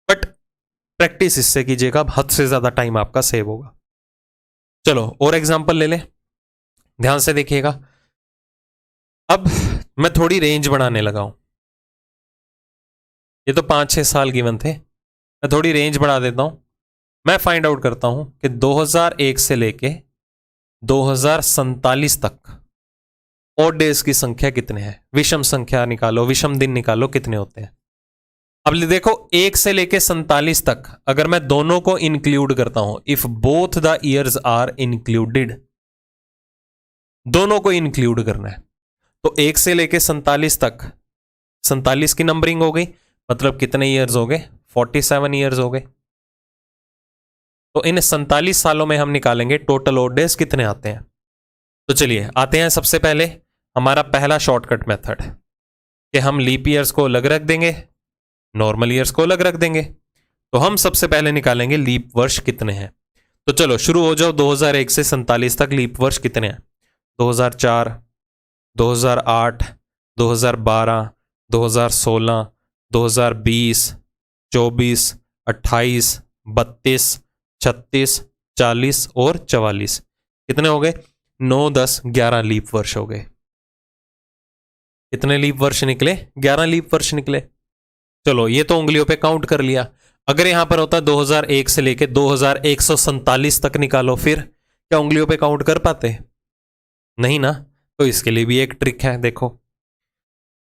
A: बट प्रैक्टिस इससे कीजिएगा, हद से ज्यादा टाइम आपका सेव होगा। चलो और एग्जांपल ले ले, ध्यान से देखिएगा। अब मैं थोड़ी रेंज बढ़ाने लगा हूं, ये तो 5-6 साल गिवन थे, मैं थोड़ी रेंज बढ़ा देता हूं। मैं फाइंड आउट करता हूं कि 2001 से लेके 2047 तक ऑड डेज की संख्या कितने हैं। विषम संख्या निकालो, विषम दिन निकालो, कितने होते हैं। अब देखो 1 से लेके 47 तक अगर मैं दोनों को इंक्लूड करता हूं, if both the years are included, दोनों को इंक्लूड करना है, तो 1 से लेके 47 तक, 47 की नंबरिंग हो गई, मतलब कितने ईयर्स हो गए? 47 ईयर्स हो गए। तो इन 47 सालों में हम निकालेंगे टोटल ऑड डेज कितने आते हैं। तो चलिए आते हैं सबसे पहले हमारा पहला शॉर्टकट मेथड कि हम लीप ईयर्स को अलग रख देंगे, नॉर्मल ईयर्स को अलग रख देंगे। तो हम सबसे पहले निकालेंगे लीप वर्ष कितने हैं। तो चलो शुरू हो जाओ, 2001 से 47 तक लीप वर्ष कितने हैं? 2004, 2008, 2012, 2016, 2020, 24, 28, 32, 36, 40 और 44, कितने हो गए? 9, 10, 11 लीप वर्ष हो गए। कितने लीप वर्ष निकले? 11 लीप वर्ष निकले। चलो ये तो उंगलियों पे काउंट कर लिया। अगर यहां पर होता 2001 से लेके 2147 तक निकालो, फिर क्या उंगलियों पे काउंट कर पाते? नहीं ना। तो इसके लिए भी एक ट्रिक है, देखो।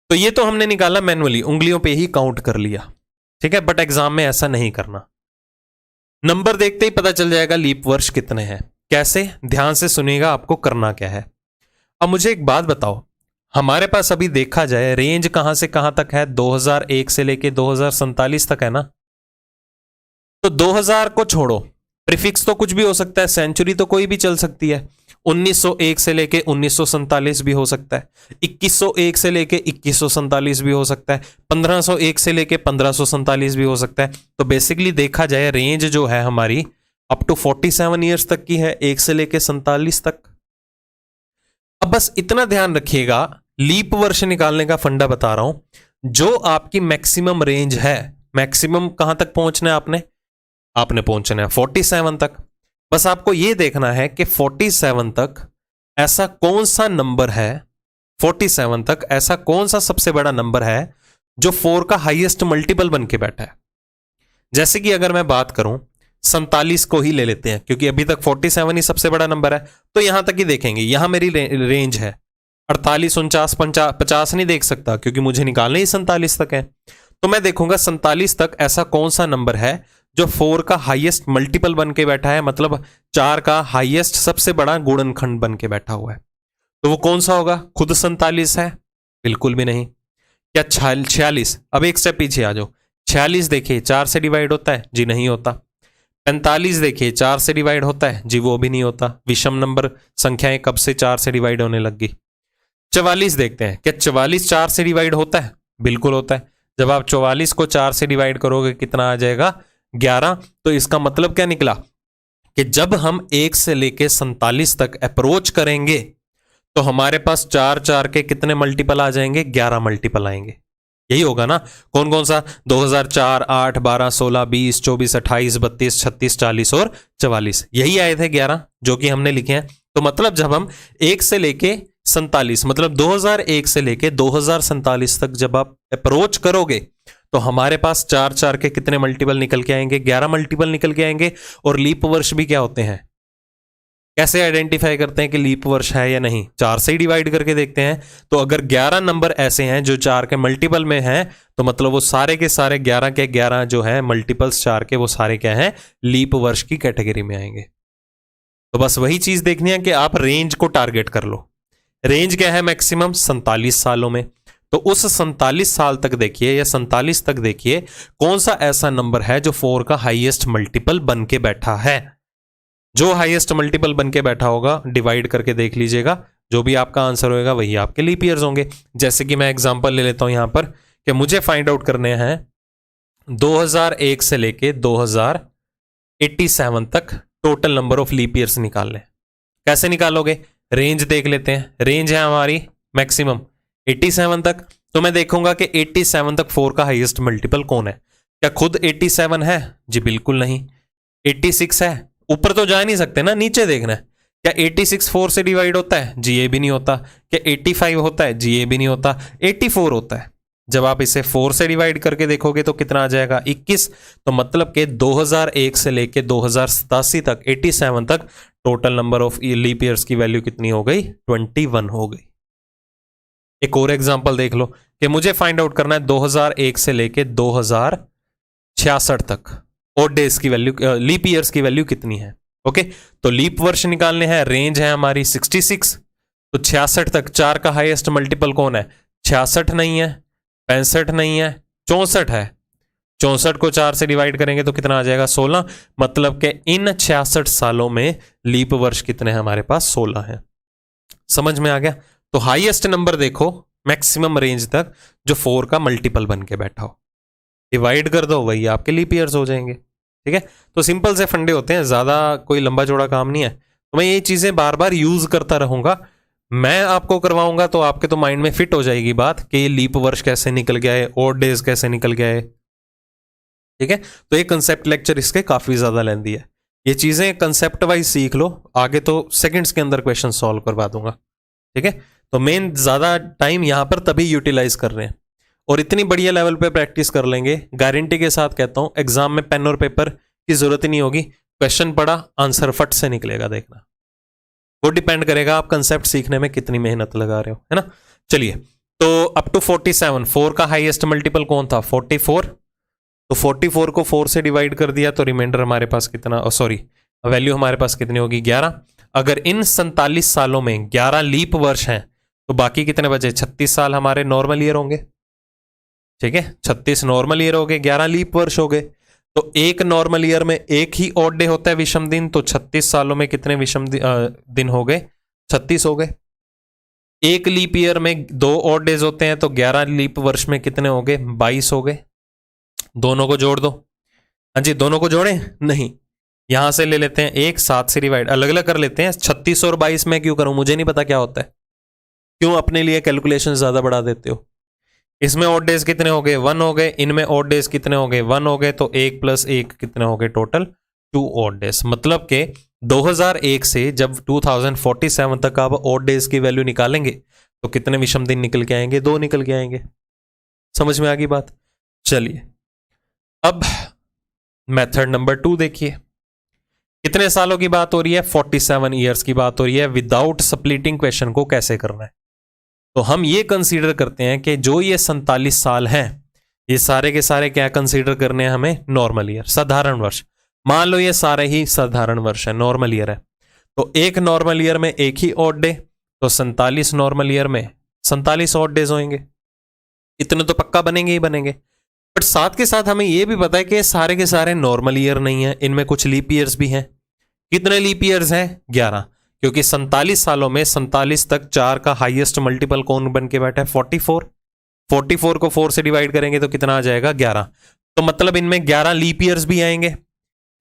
A: तो ये तो हमने निकाला मैन्युअली, उंगलियों पे ही काउंट कर लिया, ठीक है। बट एग्जाम में ऐसा नहीं करना, नंबर देखते ही पता चल जाएगा लीप वर्ष कितने हैं। कैसे? ध्यान से सुनिएगा, आपको करना क्या है। अब मुझे एक बात बताओ, हमारे पास अभी देखा जाए रेंज कहां से कहां तक है? 2001 से लेके 2047 तक है ना। तो 2000 को छोड़ो, प्रीफिक्स तो कुछ भी हो सकता है, सेंचुरी तो कोई भी चल सकती है। 1901 से लेके 1947 भी हो सकता है, 2101 से लेके 2147 भी हो सकता है, 1501 से लेके 1547 भी हो सकता है। तो बेसिकली देखा जाए रेंज जो है हमारी अप टू 47 ईयर्स तक की है, 1 से लेके 47 तक। अब बस इतना ध्यान रखिएगा, लीप वर्ष निकालने का फंडा बता रहा हूं। जो आपकी मैक्सिमम रेंज है, मैक्सिमम कहां तक पहुंचना है आपने पहुंचना है 47 तक। बस आपको यह देखना है कि 47 तक ऐसा कौन सा नंबर है, 47 तक ऐसा कौन सा सबसे बड़ा नंबर है जो 4 का हाईएस्ट मल्टीपल बन के बैठा है। जैसे कि अगर मैं बात करूं 47 को ही ले लेते हैं, क्योंकि अभी तक 47 ही सबसे बड़ा नंबर है, तो यहां तक ही देखेंगे। यहां मेरी रेंज है 48, 49, 50 नहीं देख सकता क्योंकि मुझे निकालने ही 47 तक है। तो मैं देखूंगा 47 तक ऐसा कौन सा नंबर है जो 4 का हाईएस्ट मल्टीपल बन के बैठा है, मतलब 4 का हाईएस्ट सबसे बड़ा गुणनखंड बन के बैठा हुआ है। तो वो कौन सा होगा? खुद 47 है? बिल्कुल भी नहीं। क्या 46? अब एक स्टेप पीछे आ जाओ। 46 देखिए 4 से डिवाइड होता है? जी नहीं होता। 45 देखिए 4 से डिवाइड होता है? जी वो भी नहीं होता। विषम नंबर संख्याएं कब से 4 से डिवाइड होने लग गई। 44 देखते हैं, क्या 44 4 से डिवाइड होता है? बिल्कुल होता है। जब आप 44 को 4 से डिवाइड करोगे कितना आ जाएगा 11। तो इसका मतलब क्या निकला कि जब हम 1 से लेके 47 तक अप्रोच करेंगे तो हमारे पास 4 4 के कितने मल्टीपल आ जाएंगे 11 मल्टीपल आएंगे। यही होगा ना। कौन कौन सा 2004, 8, 12, 16, 20, 24, 28, 32, 36, 40 और 44 यही आए थे 11 जो कि हमने लिखे हैं। तो मतलब जब हम 1 से लेके 47 मतलब 2001 से लेके 2047 तक जब आप अप्रोच करोगे तो हमारे पास 4 4 के कितने मल्टीपल निकल के आएंगे 11 मल्टीपल निकल के आएंगे। और लीप वर्ष भी क्या होते हैं, कैसे आइडेंटिफाई करते हैं कि लीप वर्ष है या नहीं, 4 से ही डिवाइड करके देखते हैं। तो अगर 11 नंबर ऐसे हैं जो 4 के मल्टीपल में हैं तो मतलब वो सारे के सारे 11 के 11 जो है मल्टीपल्स 4 के वो सारे क्या हैं लीप वर्ष की कैटेगरी में आएंगे। तो बस वही चीज देखनी है कि आप रेंज को टारगेट कर लो। रेंज क्या है मैक्सिमम 47 सालों में। तो उस 47 साल तक देखिए या 47 तक देखिए कौन सा ऐसा नंबर है जो 4 का हाईएस्ट मल्टीपल बन के बैठा है। जो हाईएस्ट मल्टीपल बन के बैठा होगा डिवाइड करके देख लीजिएगा, जो भी आपका आंसर होगा वही आपके लीप ईयर्स होंगे। जैसे कि मैं एग्जांपल ले लेता हूं यहां पर कि मुझे फाइंड आउट करने हैं 2001 से लेके 2087 तक total number of leap years निकालने। कैसे निकालोगे, रेंज देख लेते हैं। रेंज है हमारी मैक्सिमम 87 तक। तो मैं देखूंगा कि 87 तक 4 का हाईएस्ट मल्टीपल कौन है। क्या खुद 87 है? जी बिल्कुल नहीं। 86 है? ऊपर तो जा नहीं सकते ना, नीचे देखना है। क्या 86 4 से डिवाइड होता है? जी ये भी नहीं होता। क्या 85 होता है? जी ये भी नहीं होता। 84 होता है। जब आप इसे 4 से डिवाइड करके देखोगे तो कितना आ जाएगा 21। तो मतलब कि 2001 से लेके 2087 तक 87 तक total number of leap years की वैल्यू कितनी हो गई 21 हो गई। एक और एग्जांपल देख लो कि मुझे फाइंड आउट करना है 2001 से लेके 2066 तक और डेज की वैल्यू लीप ईयर्स की वैल्यू कितनी है। ओके, तो लीप वर्ष निकालने हैं। रेंज है हमारी 66। तो 66 तक 4 का हाईएस्ट मल्टीपल कौन है? 66 नहीं है, 65 नहीं है, 64 है। 64 को 4 से डिवाइड करेंगे तो कितना आ जाएगा 16। मतलब कि इन 66 सालों में लीप वर्ष कितने हैं हमारे पास 16 है। समझ में आ गया। तो हाईएस्ट नंबर देखो मैक्सिमम रेंज तक जो 4 का मल्टीपल बन के बैठा हो, डिवाइड कर दो वही आपके लीप ईयर्स हो जाएंगे। ठीक है, तो सिंपल से फंडे होते हैं, ज्यादा कोई लंबा चौड़ा काम नहीं है। तो मैं ये चीजें बार बार यूज करता रहूंगा। मैं आपको करवाऊंगा तो आपके तो माइंड में फिट हो जाएगी बात कि ये लीप वर्ष कैसे निकल गया है, और डेज कैसे निकल गया है। ठीक है, तो ये कंसेप्ट लेक्चर इसके काफी ज्यादा लेंदी है। ये चीजें कंसेप्ट वाइज सीख लो, आगे तो सेकंड्स के अंदर क्वेश्चन सॉल्व करवा दूंगा। ठीक है, तो मेन ज्यादा टाइम यहां पर तभी यूटिलाइज कर रहे हैं और इतनी बढ़िया लेवल पे प्रैक्टिस कर लेंगे, गारंटी के साथ कहता हूं एग्जाम में पेन और पेपर की जरूरत ही नहीं होगी। क्वेश्चन पढ़ा आंसर फट से निकलेगा, देखना। वो डिपेंड करेगा आप कंसेप्ट सीखने में कितनी मेहनत लगा रहे हो, है ना। चलिए, तो अप टू 47 4 का हाईएस्ट मल्टीपल कौन था 44। तो 44 को 4 से डिवाइड कर दिया तो रिमाइंडर हमारे पास कितना, सॉरी वैल्यू हमारे पास कितनी होगी 11। अगर इन 47 सालों में 11 लीप वर्ष हैं तो बाकी कितने बचे 36 साल हमारे नॉर्मल ईयर होंगे। ठीक है, 36 नॉर्मल ईयर हो गए, 11 लीप वर्ष हो गए। तो एक नॉर्मल ईयर में एक ही ऑड डे होता है विषम दिन, तो 36 सालों में कितने विषम दिन हो गए 36 हो गए। एक लीप ईयर में 2 ऑड डेज होते हैं तो 11 लीप वर्ष में कितने हो गए 22 हो गए। दोनों को जोड़ दो। हाँ जी, दोनों को जोड़ें नहीं, यहां से ले लेते हैं एक 7 से डिवाइड, अलग अलग कर लेते हैं। 36 और 22 में क्यों करूं, मुझे नहीं पता क्या होता है, क्यों अपने लिए कैलकुलेशन ज्यादा बढ़ा देते हो। इसमें ऑड डेज कितने हो गए 1 हो गए, इनमें ऑड डेज कितने हो गए 1 हो गए, तो 1 + 1 कितने हो गए टोटल 2 ऑड डेज। मतलब के 2001 से जब 2047 तक आप ऑड डेज की वैल्यू निकालेंगे तो कितने विषम दिन निकल के आएंगे 2 निकल के आएंगे। समझ में आ गई बात। चलिए अब मेथड नंबर 2 देखिए, कितने सालों की बात हो रही है 47 ईयर्स की बात हो रही है। विदाउट स्प्लिटिंग क्वेश्चन को कैसे करना है, तो हम ये कंसीडर करते हैं कि जो ये 47 साल हैं ये सारे के सारे क्या कंसीडर करने हैं हमें नॉर्मल ईयर, साधारण वर्ष। मान लो ये सारे ही साधारण वर्ष है, नॉर्मल ईयर है। तो एक नॉर्मल ईयर में एक ही ऑड डे, तो 47 नॉर्मल ईयर में 47 ऑड डेज होंगे। इतने तो पक्का बनेंगे ही बनेंगे। बट साथ के साथ हमें यह भी पता है कि सारे के सारे नॉर्मल ईयर नहीं है, इनमें कुछ लीप ईयर्स भी हैं। कितने लीप ईयर्स हैं 11, क्योंकि 47 सालों में 47 तक 4 का हाईएस्ट मल्टीपल कौन बन के बैठा है 44। 44 को 4 से डिवाइड करेंगे तो कितना आ जाएगा 11। तो मतलब इनमें 11 लीप ईयर्स भी आएंगे।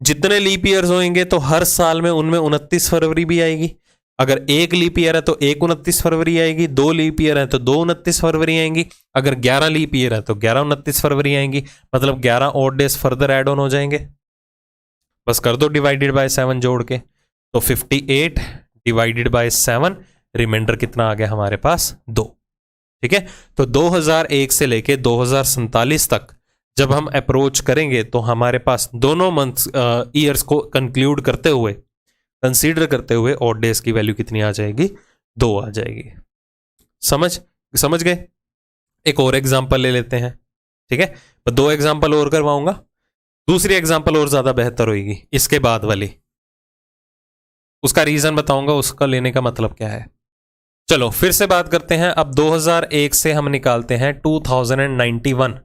A: जितने लीप ईयर्स होंगे तो हर साल में उनमें 29 फरवरी भी आएगी। अगर एक लीप ईयर है तो 29 फरवरी आएगी, 2 लीप ईयर है तो 29 फरवरी आएंगी, अगर 11 लीप ईयर है तो 29 फरवरी आएंगी। मतलब 11 odd days further add on हो जाएंगे। बस कर दो डिवाइडेड बाय 7 जोड़ के, तो 58 डिवाइडेड बाय 7, रिमाइंडर कितना आ गया हमारे पास 2। ठीक है, तो 2001 से लेके 2047 तक जब हम अप्रोच करेंगे तो हमारे पास दोनों मंथ्स ईयर्स को कंक्लूड करते हुए, कंसीडर करते हुए ऑड डेज की वैल्यू कितनी आ जाएगी 2 आ जाएगी। समझ गए। एक और एग्जांपल ले लेते हैं। ठीक है, तो 2 एग्जांपल और करवाऊंगा, दूसरी एग्जांपल और ज्यादा बेहतर होगी इसके बाद वाली। उसका रीजन बताऊंगा, उसका लेने का मतलब क्या है। चलो फिर से बात करते हैं। अब 2001 से हम निकालते हैं 2091।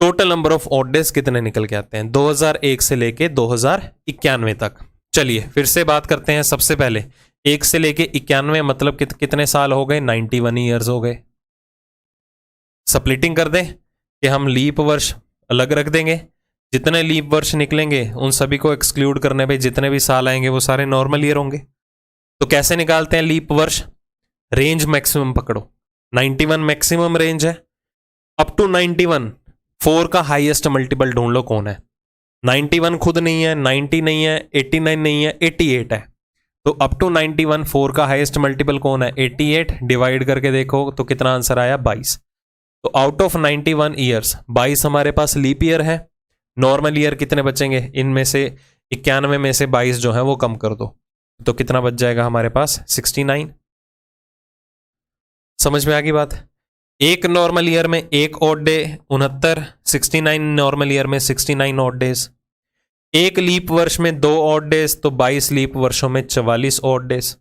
A: Total number of odd days कितने निकल के आते हैं 2001 से लेके 2091 तक। चलिए फिर से बात करते हैं। सबसे पहले 1 से लेके 91 मतलब कितने साल हो गए 91 ईयर्स हो गए। स्प्लिटिंग कर दें कि हम लीप वर्ष अलग रख देंगे। जितने लीप वर्ष निकलेंगे उन सभी को एक्सक्लूड करने पे जितने भी साल आएंगे वो सारे नॉर्मल ईयर होंगे। तो कैसे निकालते हैं लीप वर्ष? रेंज मैक्सिमम पकड़ो, 91 मैक्सिमम रेंज है, अप टू 91 4 का हाईएस्ट मल्टीपल ढूंढ लो कौन है। 91 खुद नहीं है, 90 नहीं है, 89 नहीं है, 88 है। तो अप टू 91 4 का हाईएस्ट मल्टीपल कौन है 88, डिवाइड करके देखो तो कितना आंसर आया 22। तो आउट ऑफ 91 ईयर्स 22 हमारे पास लीप ईयर है। नॉर्मल ईयर कितने बचेंगे? इनमें से 91 में से 22 जो है वो कम कर दो तो कितना बच जाएगा हमारे पास 69। समझ में आ गई बात? एक नॉर्मल ईयर में एक ऑड डे 69, 69 नॉर्मल ईयर में 69 ऑड डेज। एक लीप वर्ष में 2 ऑड डेज तो 22 लीप वर्षों में 44 ऑड डेज।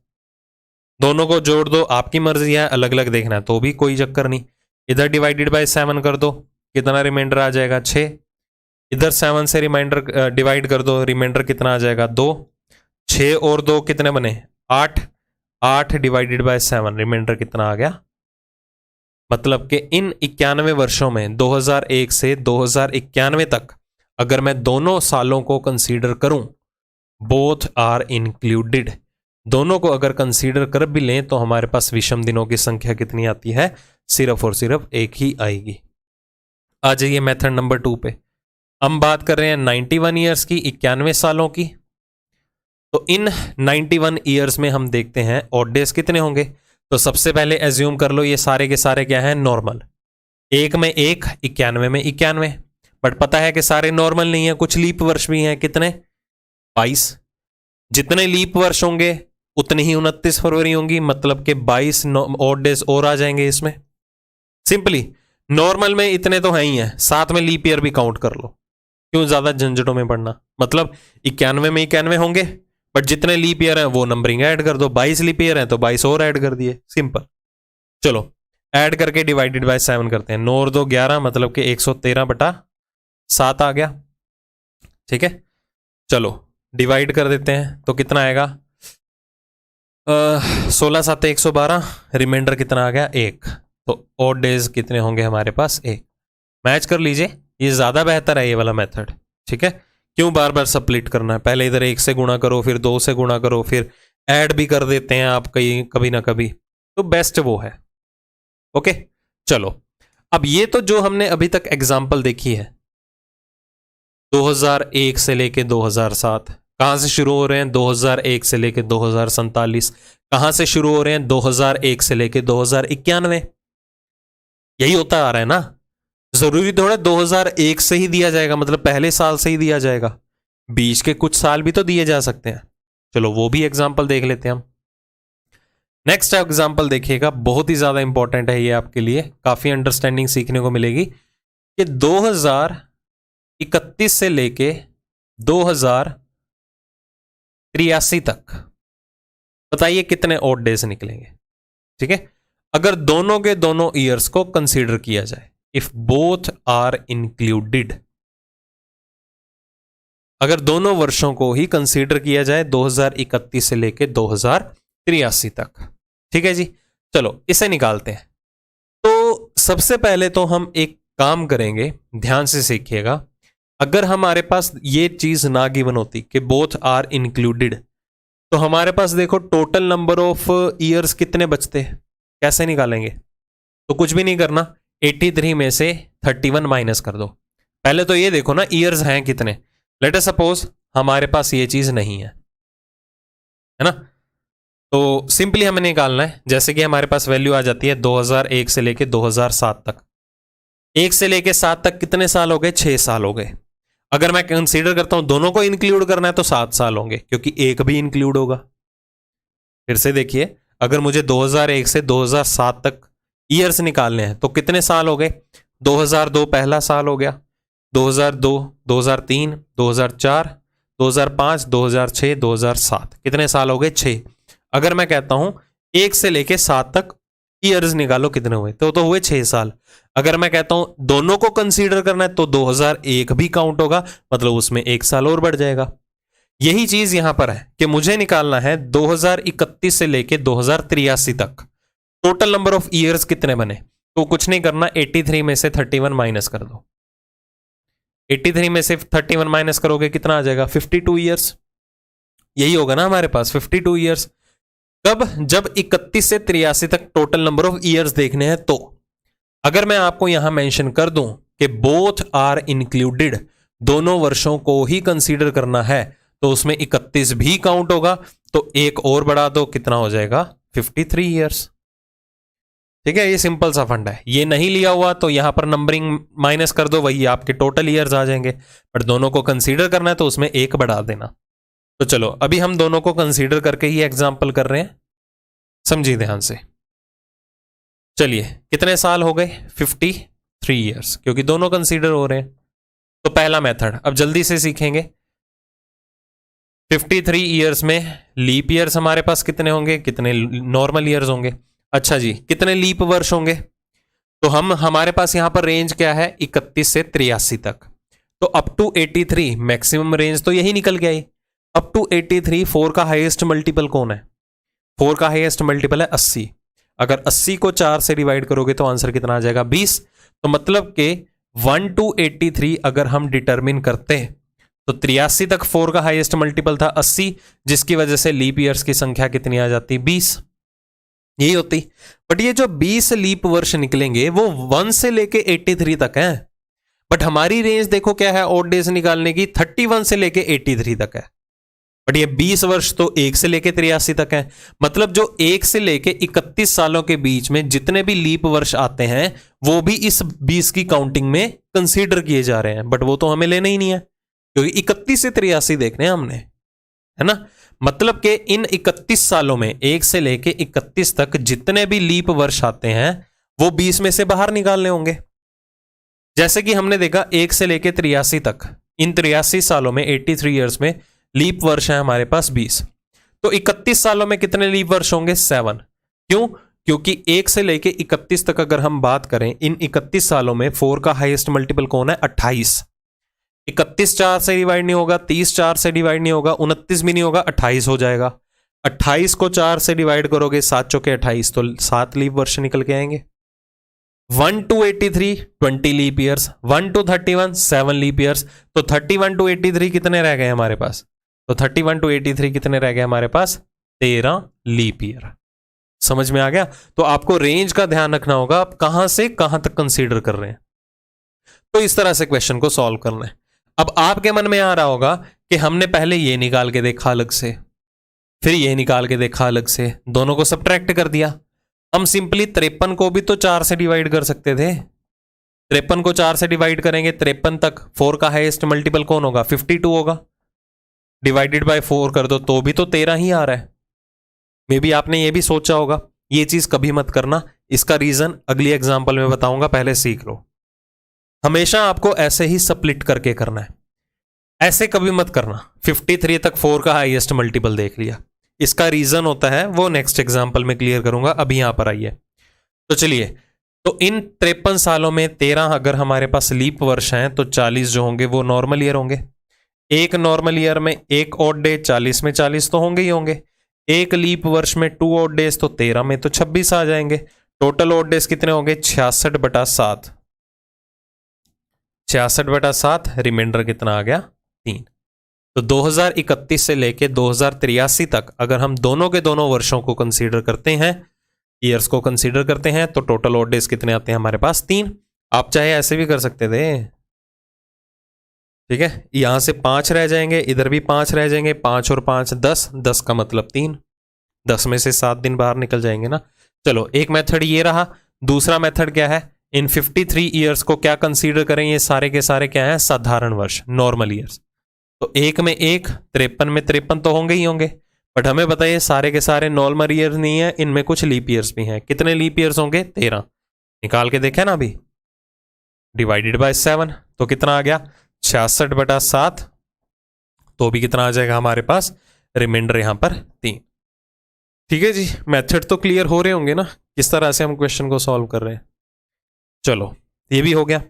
A: दोनों को जोड़ दो, आपकी मर्जी है, अलग अलग देखना है तो भी कोई चक्कर नहीं। इधर डिवाइडेड बाय 7 कर दो, कितना रिमाइंडर आ जाएगा 6। इधर 7 से रिमाइंडर डिवाइड कर दो, रिमाइंडर कितना आ जाएगा 2। 6 और 2 कितने बने 8। 8 डिवाइडेड बाय 7 रिमाइंडर कितना आ गया। मतलब कि इन 91 वर्षों में 2001 से 2091 तक अगर मैं दोनों सालों को कंसीडर करूं, बोथ आर इंक्लूडेड, दोनों को अगर कंसीडर कर भी लें तो हमारे पास विषम दिनों की संख्या कितनी आती है? सिर्फ और सिर्फ एक ही आएगी। आ जाइए मेथड नंबर 2 पे। हम बात कर रहे हैं 91 ईयर्स की, 91 सालों की। तो इन 91 ईयर्स में हम देखते हैं ऑड डेज कितने होंगे। तो सबसे पहले एज्यूम कर लो ये सारे के सारे क्या हैं नॉर्मल। 1 में 1, 91 में 91, बट पता है कि सारे नॉर्मल नहीं है, कुछ लीप वर्ष भी हैं। कितने? 22। जितने लीप वर्ष होंगे उतनी ही 29 फरवरी होंगी, मतलब कि 22 ऑड डेज और आ जाएंगे इसमें। सिंपली नॉर्मल में इतने तो हैं ही हैं, साथ में लीप ईयर भी काउंट कर लो, क्यों ज्यादा झंझटों में पड़ना। मतलब 91 में 91 होंगे, बट जितने लीप ईयर हैं वो नंबरिंग ऐड कर दो। 22 लीप ईयर हैं तो 22 और ऐड कर दिए, सिंपल। चलो ऐड करके डिवाइडेड बाय 7 करते हैं। 9 और 2 11, मतलब कि 113/7 आ गया। ठीक है, चलो डिवाइड कर देते हैं तो कितना आएगा 16 7 112, रिमाइंडर कितना आ गया 1। तो ऑड डेज कितने होंगे हमारे पास 1। मैच कर लीजिए, ये ज्यादा बेहतर है ये वाला मेथड। ठीक है, क्यों बार बार स्प्लिट करना है? पहले इधर 1 से गुणा करो, फिर 2 से गुणा करो, फिर ऐड भी कर देते हैं आप कभी ना कभी, तो बेस्ट वो है। ओके चलो, अब ये तो जो हमने अभी तक एग्जांपल देखी है 2001 से लेके 2007, कहां से शुरू हो रहे हैं 2001 से लेके 2047, कहां से शुरू हो रहे हैं 2001 से लेके 2091। यही होता आ रहा है ना, जरूरी थोड़ा 2001 से ही दिया जाएगा, मतलब पहले साल से ही दिया जाएगा, बीच के कुछ साल भी तो दिए जा सकते हैं। चलो वो भी एग्जांपल देख लेते हैं हम। नेक्स्ट एग्जांपल देखिएगा, बहुत ही ज्यादा इंपॉर्टेंट है ये आपके लिए, काफी अंडरस्टैंडिंग सीखने को मिलेगी कि 2031 से लेके 2083 तक बताइए कितने ऑड डेज निकलेंगे। ठीक है, अगर दोनों के दोनों ईयर्स को कंसीडर किया जाए, इफ बोथ आर इंक्लूडेड, अगर दोनों वर्षों को ही कंसीडर किया जाए 2031 से लेके 2083 तक। ठीक है जी, चलो इसे निकालते हैं। तो सबसे पहले तो हम एक काम करेंगे, ध्यान से सीखिएगा। अगर हमारे पास ये चीज ना गिवन होती कि बोथ आर इंक्लूडेड, तो हमारे पास देखो टोटल नंबर ऑफ ईयर्स कितने बचते, कैसे निकालेंगे? तो कुछ भी नहीं करना, 83 में से 31 माइनस कर दो। पहले तो ये देखो ना ईयर्स हैं कितने। लेट अस सपोज हमारे पास ये चीज नहीं है ना, तो सिंपली हमें निकालना है। जैसे कि हमारे पास वैल्यू आ जाती है 2001 से लेके 2007 तक। 1 से लेके 7 तक कितने साल हो गए? 6 साल हो गए। अगर मैं कंसीडर करता हूं दोनों को इंक्लूड करना है तो 7 साल होंगे, क्योंकि एक भी इंक्लूड होगा। फिर से देखिए, अगर मुझे 2001 से 2007 तक ईयर्स निकालने हैं तो कितने साल हो गए? 2002 पहला साल हो गया, 2002, 2003, 2004, 2005, 2006, 2007, कितने साल हो गए? 6। अगर मैं कहता हूं 1 से लेके 7 तक ईयर्स निकालो कितने हुए, तो हुए 6 साल। अगर मैं कहता हूं दोनों को कंसीडर करना है तो 2001 भी काउंट होगा, मतलब उसमें 1 साल और बढ़ जाएगा। यही चीज यहां पर है कि मुझे निकालना है 2031 से लेके 2083 तक टोटल नंबर ऑफ ईयर्स कितने बने। तो कुछ नहीं करना, 83 में से 31 माइनस कर दो। 83 में से 31 माइनस करोगे कितना आ जाएगा? 52 ईयर्स। यही होगा ना हमारे पास 52 ईयर्स। कब? जब 31 से 83 तक टोटल नंबर ऑफ ईयर्स देखने हैं। तो अगर मैं आपको यहां मेंशन कर दूं कि बोथ आर इंक्लूडेड, दोनों वर्षों को ही कंसीडर करना है, तो उसमें 31 भी काउंट होगा। तो एक और बढ़ा दो, कितना हो जाएगा? 53 ईयर्स। ठीक है, ये सिंपल सा फंड है। ये नहीं लिया हुआ तो यहां पर नंबरिंग माइनस कर दो, वही आपके टोटल ईयर्स आ जाएंगे। बट दोनों को कंसीडर करना है तो उसमें एक बढ़ा देना। तो चलो अभी हम दोनों को कंसीडर करके ही एग्जाम्पल कर रहे हैं, समझिए ध्यान से। चलिए कितने साल हो गए? 53 ईयर्स, क्योंकि दोनों कंसीडर हो रहे हैं। तो पहला मेथड अब जल्दी से सीखेंगे। 53 ईयर्स में लीप ईयर्स हमारे पास कितने होंगे, कितने नॉर्मल ईयर्स होंगे? अच्छा जी, कितने लीप वर्ष होंगे? तो हमारे पास यहां पर रेंज क्या है? 31 से 83 तक। तो अप टू 83 मैक्सिमम रेंज तो यही निकल गया। अप टू 83 4 का हाईएस्ट मल्टीपल कौन है? 4 का हाईएस्ट मल्टीपल है 80। अगर 80 को 4 से डिवाइड करोगे तो आंसर कितना आ जाएगा? 20। तो मतलब के 1 to 83 अगर हम डिटरमिन करते तो 83 तक 4 का हाईएस्ट मल्टीपल था 80, जिसकी वजह से लीप ईयर्स की संख्या कितनी आ जाती? 20। यही होती। बट ये जो 20 लीप वर्ष निकलेंगे वो 1 से लेके 83 तक है। बट हमारी रेंज देखो क्या है ऑड डेज निकालने की? 31 से लेके 83 तक है। बट ये 20 वर्ष तो 1 से लेके 83 तक है। मतलब जो 1 से लेके 31 सालों के बीच में जितने भी लीप वर्ष आते हैं वो भी इस 20 की काउंटिंग में कंसीडर किए जा रहे हैं। बट वो तो हमें लेना ही नहीं है, क्योंकि 31 से 83 देखने हैं हमने, है ना। मतलब कि इन 31 सालों में 1 से लेके 31 तक जितने भी लीप वर्ष आते हैं वो 20 में से बाहर निकालने होंगे। जैसे कि हमने देखा 1 से लेके 83 तक, इन 83 सालों में 83 ईयर्स में लीप वर्ष है हमारे पास 20। तो 31 सालों में कितने लीप वर्ष होंगे? 7। क्यों? क्योंकि 1 से लेके 31 तक अगर हम बात करें, इन 31 सालों में 4 का हाईएस्ट मल्टीपल कौन है? 28। 31 4 से डिवाइड नहीं होगा, 30 4 से डिवाइड नहीं होगा, 29 भी नहीं होगा, 28 हो जाएगा। 28 को 4 से डिवाइड करोगे 7 चौके 28, तो 7 लीप वर्ष निकल के आएंगे। 1 to 83 20 leap years, 1 to 31 7 leap years. तो 31 to 83 कितने रह गए हमारे पास? तो 31 to 83 कितने रह गए हमारे पास? 13 लीप ईयर। समझ में आ गया? तो आपको रेंज का ध्यान रखना होगा, आप कहां से कहां तक कंसीडर कर रहे हैं। तो इस तरह से क्वेश्चन को सॉल्व करना है। अब आपके मन में आ रहा होगा कि हमने पहले ये निकाल के देखा अलग से, फिर ये निकाल के देखा अलग से, दोनों को सब्ट्रैक्ट कर दिया। हम सिंपली 53 को भी तो 4 से डिवाइड कर सकते थे। 53 को 4 से डिवाइड करेंगे 53 तक, 4 का हाईएस्ट मल्टीपल कौन होगा? 52 होगा। डिवाइडेड बाय 4 कर दो तो भी तो 13 ही आ रहा है। मे बी आपने ये भी सोचा होगा। ये चीज कभी मत करना, इसका रीजन अगली एग्जाम्पल में बताऊंगा, पहले सीख लो। हमेशा आपको ऐसे ही स्प्लिट करके करना है, ऐसे कभी मत करना। 53 तक 4 का हाईएस्ट मल्टीपल देख लिया, इसका रीजन होता है वो नेक्स्ट एग्जाम्पल में क्लियर करूंगा। अभी यहां पर आइए। तो चलिए, तो इन 53 सालों में 13 अगर हमारे पास लीप वर्ष हैं तो 40 जो होंगे वो नॉर्मल ईयर होंगे। एक नॉर्मल ईयर में एक ऑड डे, 40 में 40 तो होंगे ही होंगे। एक लीप वर्ष में 2 ऑड डेज, तो 13 में तो 26 आ जाएंगे। टोटल ऑड डेज कितने होंगे? 66/7, 66/7, रिमाइंडर कितना आ गया? 3। तो 2031 से लेके 2083 तक अगर हम दोनों के दोनों वर्षों को कंसीडर करते हैं, ईयर्स को कंसीडर करते हैं, तो टोटल ऑड डेज कितने आते हैं हमारे पास? 3। आप चाहे ऐसे भी कर सकते थे, ठीक है, यहां से 5 रह जाएंगे, इधर भी 5 रह जाएंगे, 5 और 5 10, 10 का मतलब 3, 10 में से 7 दिन बाहर निकल जाएंगे ना। चलो, एक मेथड ये रहा। दूसरा मेथड क्या है? इन 53 ईयर्स को क्या कंसीडर करें? ये सारे के सारे क्या हैं? साधारण वर्ष, नॉर्मल ईयर्स। तो 1 में 1, 53 में 53 तो होंगे ही होंगे, बट हमें बताइए सारे के सारे नॉर्मल ईयर्स नहीं है, इनमें कुछ लीप ईयर्स भी हैं। कितने लीप ईयर्स होंगे? 13। निकाल के देखें ना अभी, डिवाइडेड बाय 7, तो कितना आ गया? 66/7, तो भी कितना आ जाएगा हमारे पास? रिमाइंडर यहां पर 3। ठीक है जी, मेथड तो क्लियर हो रहे होंगे ना, किस तरह से हम क्वेश्चन को सॉल्व कर रहे हैं। चलो, ये भी हो गया।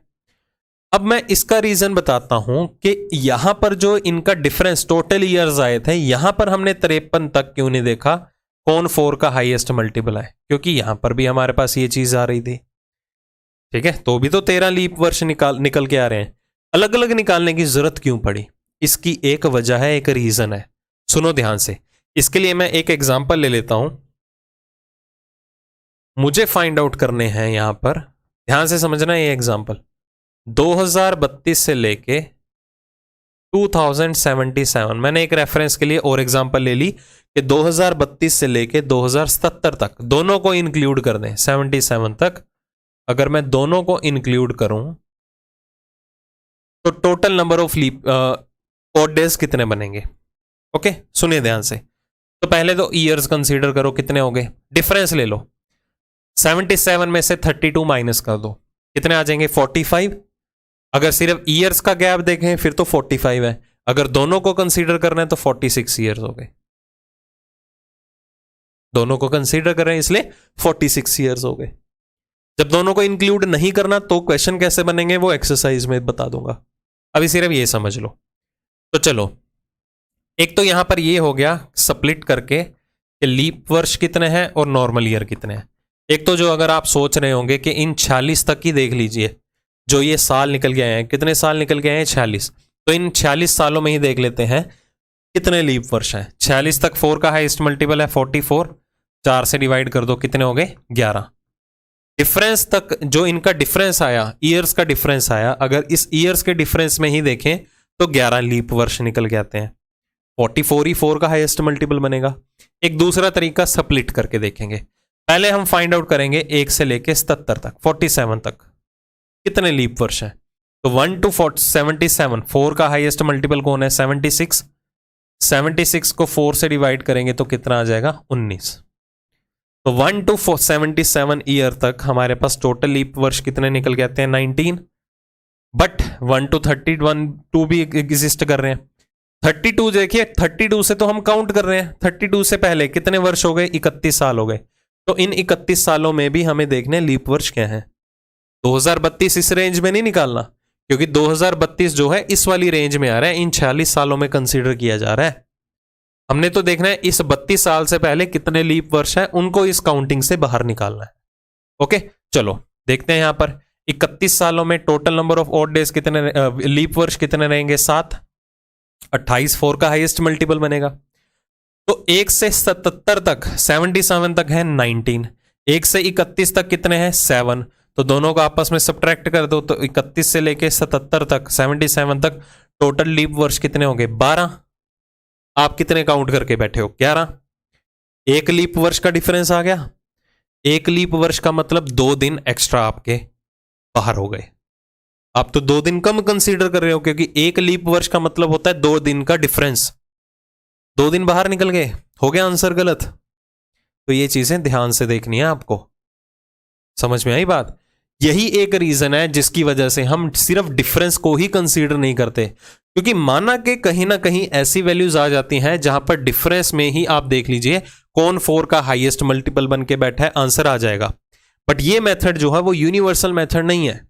A: अब मैं इसका रीजन बताता हूं कि यहां पर जो इनका डिफरेंस टोटल ईयर्स आए थे, यहां पर हमने 53 तक क्यों नहीं देखा? कौन 4 का हाईएस्ट मल्टीपल है? क्योंकि यहां पर भी हमारे पास ये चीज आ रही थी, ठीक है, तो भी तो 13 लीप वर्ष निकल के आ रहे हैं। अलग अलग निकालने की जरूरत क्यों पड़ी? इसकी एक वजह है, एक रीजन है, सुनो ध्यान से। इसके लिए मैं एक एग्जांपल ले लेता हूं, मुझे फाइंड आउट करने हैं यहां पर, ध्यान से समझना ये एग्जांपल। 2032 से लेके 2077, मैंने एक रेफरेंस के लिए और एग्जांपल ले ली कि 2032 से लेके 2077 तक दोनों को इंक्लूड कर दें, 77 तक अगर मैं दोनों को इंक्लूड करूं तो total number of leap odd days कितने बनेंगे? ओके, सुनिए ध्यान से। तो पहले तो ईयर्स कंसीडर करो, कितने हो गए? डिफरेंस ले लो, 77 में से 32 माइनस कर दो, कितने आ जाएंगे? 45। अगर सिर्फ ईयर्स का गैप देखें फिर तो 45 है, अगर दोनों को कंसीडर करना है तो 46 ईयर्स हो गए। दोनों को कंसीडर कर रहे हैं इसलिए 46 ईयर्स हो गए। जब दोनों को इंक्लूड नहीं करना तो क्वेश्चन कैसे बनेंगे वो एक्सरसाइज में बता दूंगा, अभी सिर्फ ये समझ लो। तो चलो, एक तो यहां पर ये हो गया स्प्लिट करके कि लीप वर्ष कितने हैं और नॉर्मल ईयर कितने हैं। एक तो जो अगर आप सोच रहे होंगे कि इन 46 तक ही देख लीजिए, जो ये साल निकल गए हैं, कितने साल निकल गए हैं? 46। तो इन 46 सालों में ही देख लेते हैं कितने लीप वर्ष हैं। 46 तक 4 का हाईएस्ट मल्टीपल है 44, 4 से डिवाइड कर दो, कितने हो गए? 11। डिफरेंस तक जो इनका डिफरेंस आया, ईयर्स का डिफरेंस आया, अगर इस ईयर्स के डिफरेंस में ही देखें तो 11 लीप वर्ष निकल के आते हैं। 44 ही 4 का हाईएस्ट मल्टीपल बनेगा। एक दूसरा तरीका स्प्लिट करके देखेंगे। पहले हम फाइंड आउट करेंगे 1 से लेके 77 तक, 47 तक कितने लीप वर्ष हैं। तो 1 to 77, 4 का हाईएस्ट मल्टीपल कौन है? 76। 76 को 4 से डिवाइड करेंगे तो कितना आ जाएगा? 19। तो 1 to 77 ईयर तक हमारे पास टोटल लीप वर्ष कितने निकल के आते हैं? 19। बट 1 to 32 भी एग्जिस्ट कर रहे हैं। 32 देखिए, 32 से तो हम काउंट कर रहे हैं, 32 से पहले कितने वर्ष हो गए? 31 साल हो गए। तो इन 31 सालों में भी हमें देखने लीप वर्ष क्या है। 2032 इस रेंज में नहीं निकालना, क्योंकि 2032 जो है इस वाली रेंज में आ रहा है, इन 46 सालों में कंसीडर किया जा रहा है। हमने तो देखना है इस 32 साल से पहले कितने लीप वर्ष है, उनको इस काउंटिंग से बाहर निकालना है। ओके, चलो देखते हैं यहां पर 31 सालों में total number of odd days कितने, लीप वर्ष कितने रहेंगे? 7। 28 4 का हाईएस्ट मल्टीपल बनेगा। तो 1 से 77 तक, 77 तक है 19। 1 से 31 तक कितने हैं? 7। तो दोनों को आपस में सब्ट्रैक्ट कर दो, तो 31 से लेके 77 तक, 77 तक टोटल लीप वर्ष कितने होंगे? 12। आप कितने काउंट करके बैठे हो? 11। एक लीप वर्ष का डिफरेंस आ गया। एक लीप वर्ष का मतलब 2 दिन एक्स्ट्रा आपके बाहर हो गए। आप तो 2 दिन कम कंसीडर कर रहे हो, क्योंकि एक लीप वर्ष का मतलब होता है 2 दिन का डिफरेंस। 2 दिन बाहर निकल गए, हो गया आंसर गलत। तो ये चीजें ध्यान से देखनी है आपको। समझ में आई बात? यही एक रीजन है जिसकी वजह से हम सिर्फ डिफरेंस को ही कंसीडर नहीं करते, क्योंकि माना कि कहीं ना कहीं ऐसी वैल्यूज आ जाती हैं जहां पर डिफरेंस में ही आप देख लीजिए कौन 4 का हाईएस्ट मल्टीपल बन के बैठा है, आंसर आ जाएगा। बट ये मेथड जो है वो यूनिवर्सल मेथड नहीं है।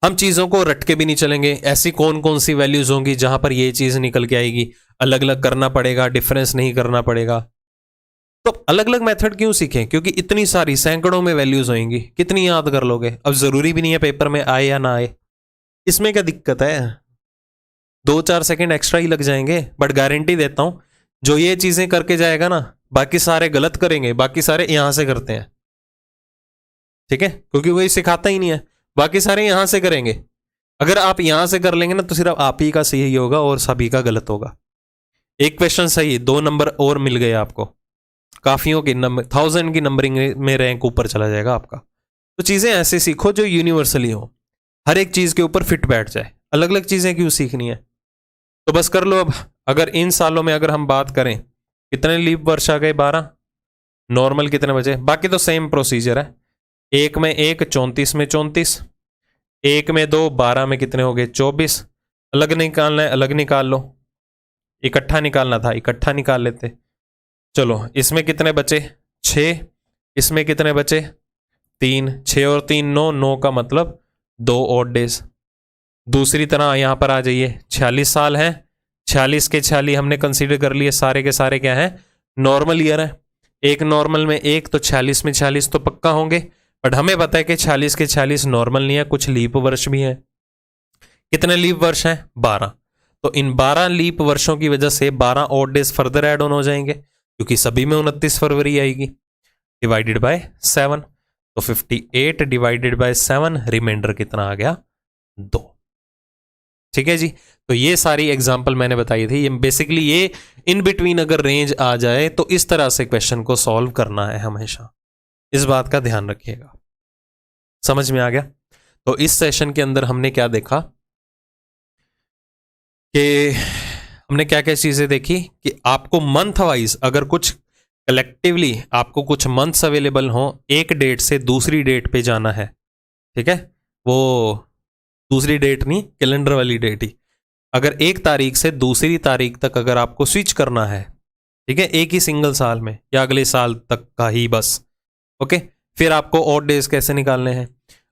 A: हम चीजों को रट के भी नहीं चलेंगे, ऐसी कौन कौन सी वैल्यूज होंगी जहां पर ये चीज निकल के आएगी, अलग अलग करना पड़ेगा, डिफरेंस नहीं करना पड़ेगा। तो अलग अलग मेथड क्यों सीखें? क्योंकि इतनी सारी सैकड़ों में वैल्यूज होंगी, कितनी याद कर लोगे? अब जरूरी भी नहीं है पेपर में आए या ना आए, इसमें क्या दिक्कत है? 2-4 सेकंड एक्स्ट्रा ही लग जाएंगे, बट गारंटी देता हूं जो ये चीजें करके जाएगा ना, बाकी सारे गलत करेंगे, बाकी सारे यहां से करते हैं, ठीक है? क्योंकि वही सिखाता ही नहीं है, बाकी सारे यहां से करेंगे। अगर आप यहां से कर लेंगे ना तो सिर्फ आप ही का सही होगा और सभी का गलत होगा। एक क्वेश्चन सही, 2 नंबर और मिल गए आपको, काफियों की नंबर 1000 की नंबरिंग में रैंक ऊपर चला जाएगा आपका। तो चीजें ऐसे सीखो जो यूनिवर्सली हो, हर एक चीज के ऊपर फिट बैठ जाए। अलग अलग चीजें क्यों सीखनी है? तो बस कर लो। अब अगर इन सालों में अगर हम बात करें, कितने लीप वर्ष आ गए? 12। नॉर्मल कितने बचे? बाकी तो सेम प्रोसीजर है, 1 में 1, 34 में 34, 1 में 2, 12 में कितने हो गए? 24। अलग निकालना है, अलग निकाल लो। इकट्ठा निकालना था, इकट्ठा निकाल लेते। चलो, इसमें कितने बचे? 6। इसमें कितने बचे? 3। 6 और 3 9, 9 का मतलब 2 ऑड डेज। दूसरी तरह यहां पर आ जाइए, 46 साल हैं, 46 के 46 हमने कंसीडर कर लिए, सारे के सारे क्या हैं? नॉर्मल ईयर है। एक नॉर्मल में एक, तो 46 में 46 तो पक्का होंगे, बट हमें पता है कि 46 के 46 नॉर्मल नहीं है, कुछ लीप वर्ष भी हैं। कितने लीप वर्ष हैं? 12। तो इन 12 लीप वर्षों की वजह से 12 odd days further add on हो जाएंगे, क्योंकि सभी में 29 फरवरी आएगी, डिवाइडेड बाय 7। तो 58 डिवाइडेड बाय 7, रिमाइंडर कितना आ गया? 2। ठीक है जी। तो ये सारी एग्जांपल मैंने बताई थी, ये बेसिकली ये इन बिटवीन अगर रेंज आ जाए तो इस तरह से क्वेश्चन को सॉल्व करना है हमेशा, इस बात का ध्यान रखिएगा। समझ में आ गया? तो इस सेशन के अंदर हमने क्या देखा कि हमने क्या क्या चीजें देखी कि आपको मंथ वाइज अगर कुछ कलेक्टिवली आपको कुछ मंथ्स अवेलेबल हो, एक डेट से दूसरी डेट पे जाना है, ठीक है? वो दूसरी डेट नहीं, कैलेंडर वाली डेट ही। अगर 1 तारीख से दूसरी तारीख तक अगर आपको स्विच करना है, ठीक है, एक ही सिंगल साल में या अगले साल तक का ही बस, ओके? फिर आपको ऑड डेज कैसे निकालने हैं?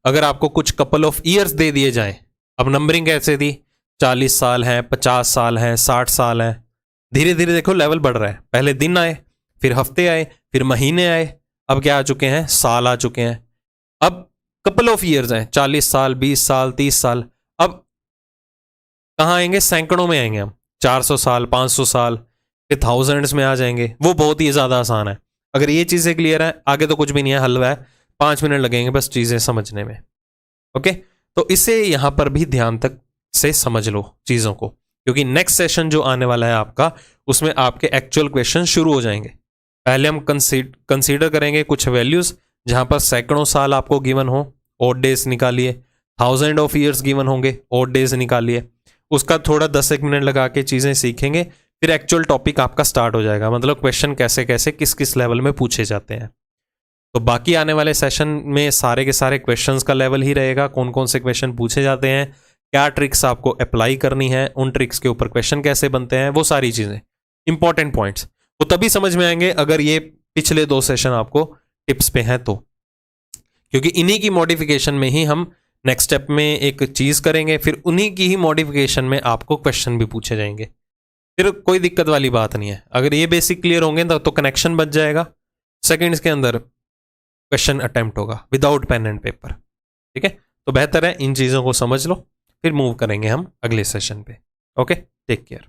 A: अगर आपको कुछ कपल ऑफ ईयर्स दे दिए जाएं, अब नंबरिंग कैसे दी? 40 साल है, 50 साल है, 60 साल है, धीरे धीरे देखो लेवल बढ़ रहा है। पहले दिन आए, फिर हफ्ते आए, फिर महीने आए, अब क्या आ चुके हैं? साल आ चुके हैं। अब कपल ऑफ ईयर्स हैं, 40 साल, 20 साल, 30 साल। अब कहाँ आएंगे? सैकड़ों में आएंगे हम, 400 साल, 500 साल, फिर थाउजेंड्स में आ जाएंगे। वो बहुत ही ज़्यादा आसान है। अगर ये चीज़ें क्लियर है, आगे तो कुछ भी नहीं है, हलवा है, 5 मिनट लगेंगे बस चीज़ें समझने में, ओके? तो इसे यहाँ पर भी ध्यान तक से समझ लो चीज़ों को, क्योंकि नेक्स्ट सेशन जो आने वाला है आपका, उसमें आपके एक्चुअल क्वेश्चन शुरू हो जाएंगे। पहले हम कंसीडर करेंगे कुछ वैल्यूज जहां पर सैकड़ों साल आपको गिवन हो, ऑड डेज निकालिए। 1000 ऑफ ईयर्स गिवन होंगे, ऑड डेज निकालिए। उसका थोड़ा 10-1 मिनट लगा के चीजें सीखेंगे, फिर एक्चुअल टॉपिक आपका स्टार्ट हो जाएगा, मतलब क्वेश्चन कैसे कैसे किस किस लेवल में पूछे जाते हैं। तो बाकी आने वाले सेशन में सारे के सारे क्वेश्चंस का लेवल ही रहेगा, कौन कौन से क्वेश्चन पूछे जाते हैं, क्या ट्रिक्स आपको अप्लाई करनी है, उन ट्रिक्स के ऊपर क्वेश्चन कैसे बनते हैं, वो सारी चीजें इंपॉर्टेंट पॉइंट्स वो तभी समझ में आएंगे अगर ये पिछले 2 सेशन आपको टिप्स पे हैं तो, क्योंकि इन्हीं की मॉडिफिकेशन में ही हम नेक्स्ट स्टेप में एक चीज करेंगे, फिर उन्हीं की ही मॉडिफिकेशन में आपको क्वेश्चन भी पूछे जाएंगे। फिर कोई दिक्कत वाली बात नहीं है। अगर ये बेसिक क्लियर होंगे तो कनेक्शन बच जाएगा, सेकंड्स के अंदर क्वेश्चन अटेम्प्ट होगा विदाउट पेन एंड पेपर, ठीक है? तो बेहतर है इन चीज़ों को समझ लो, फिर मूव करेंगे हम अगले सेशन पे। Okay, take care.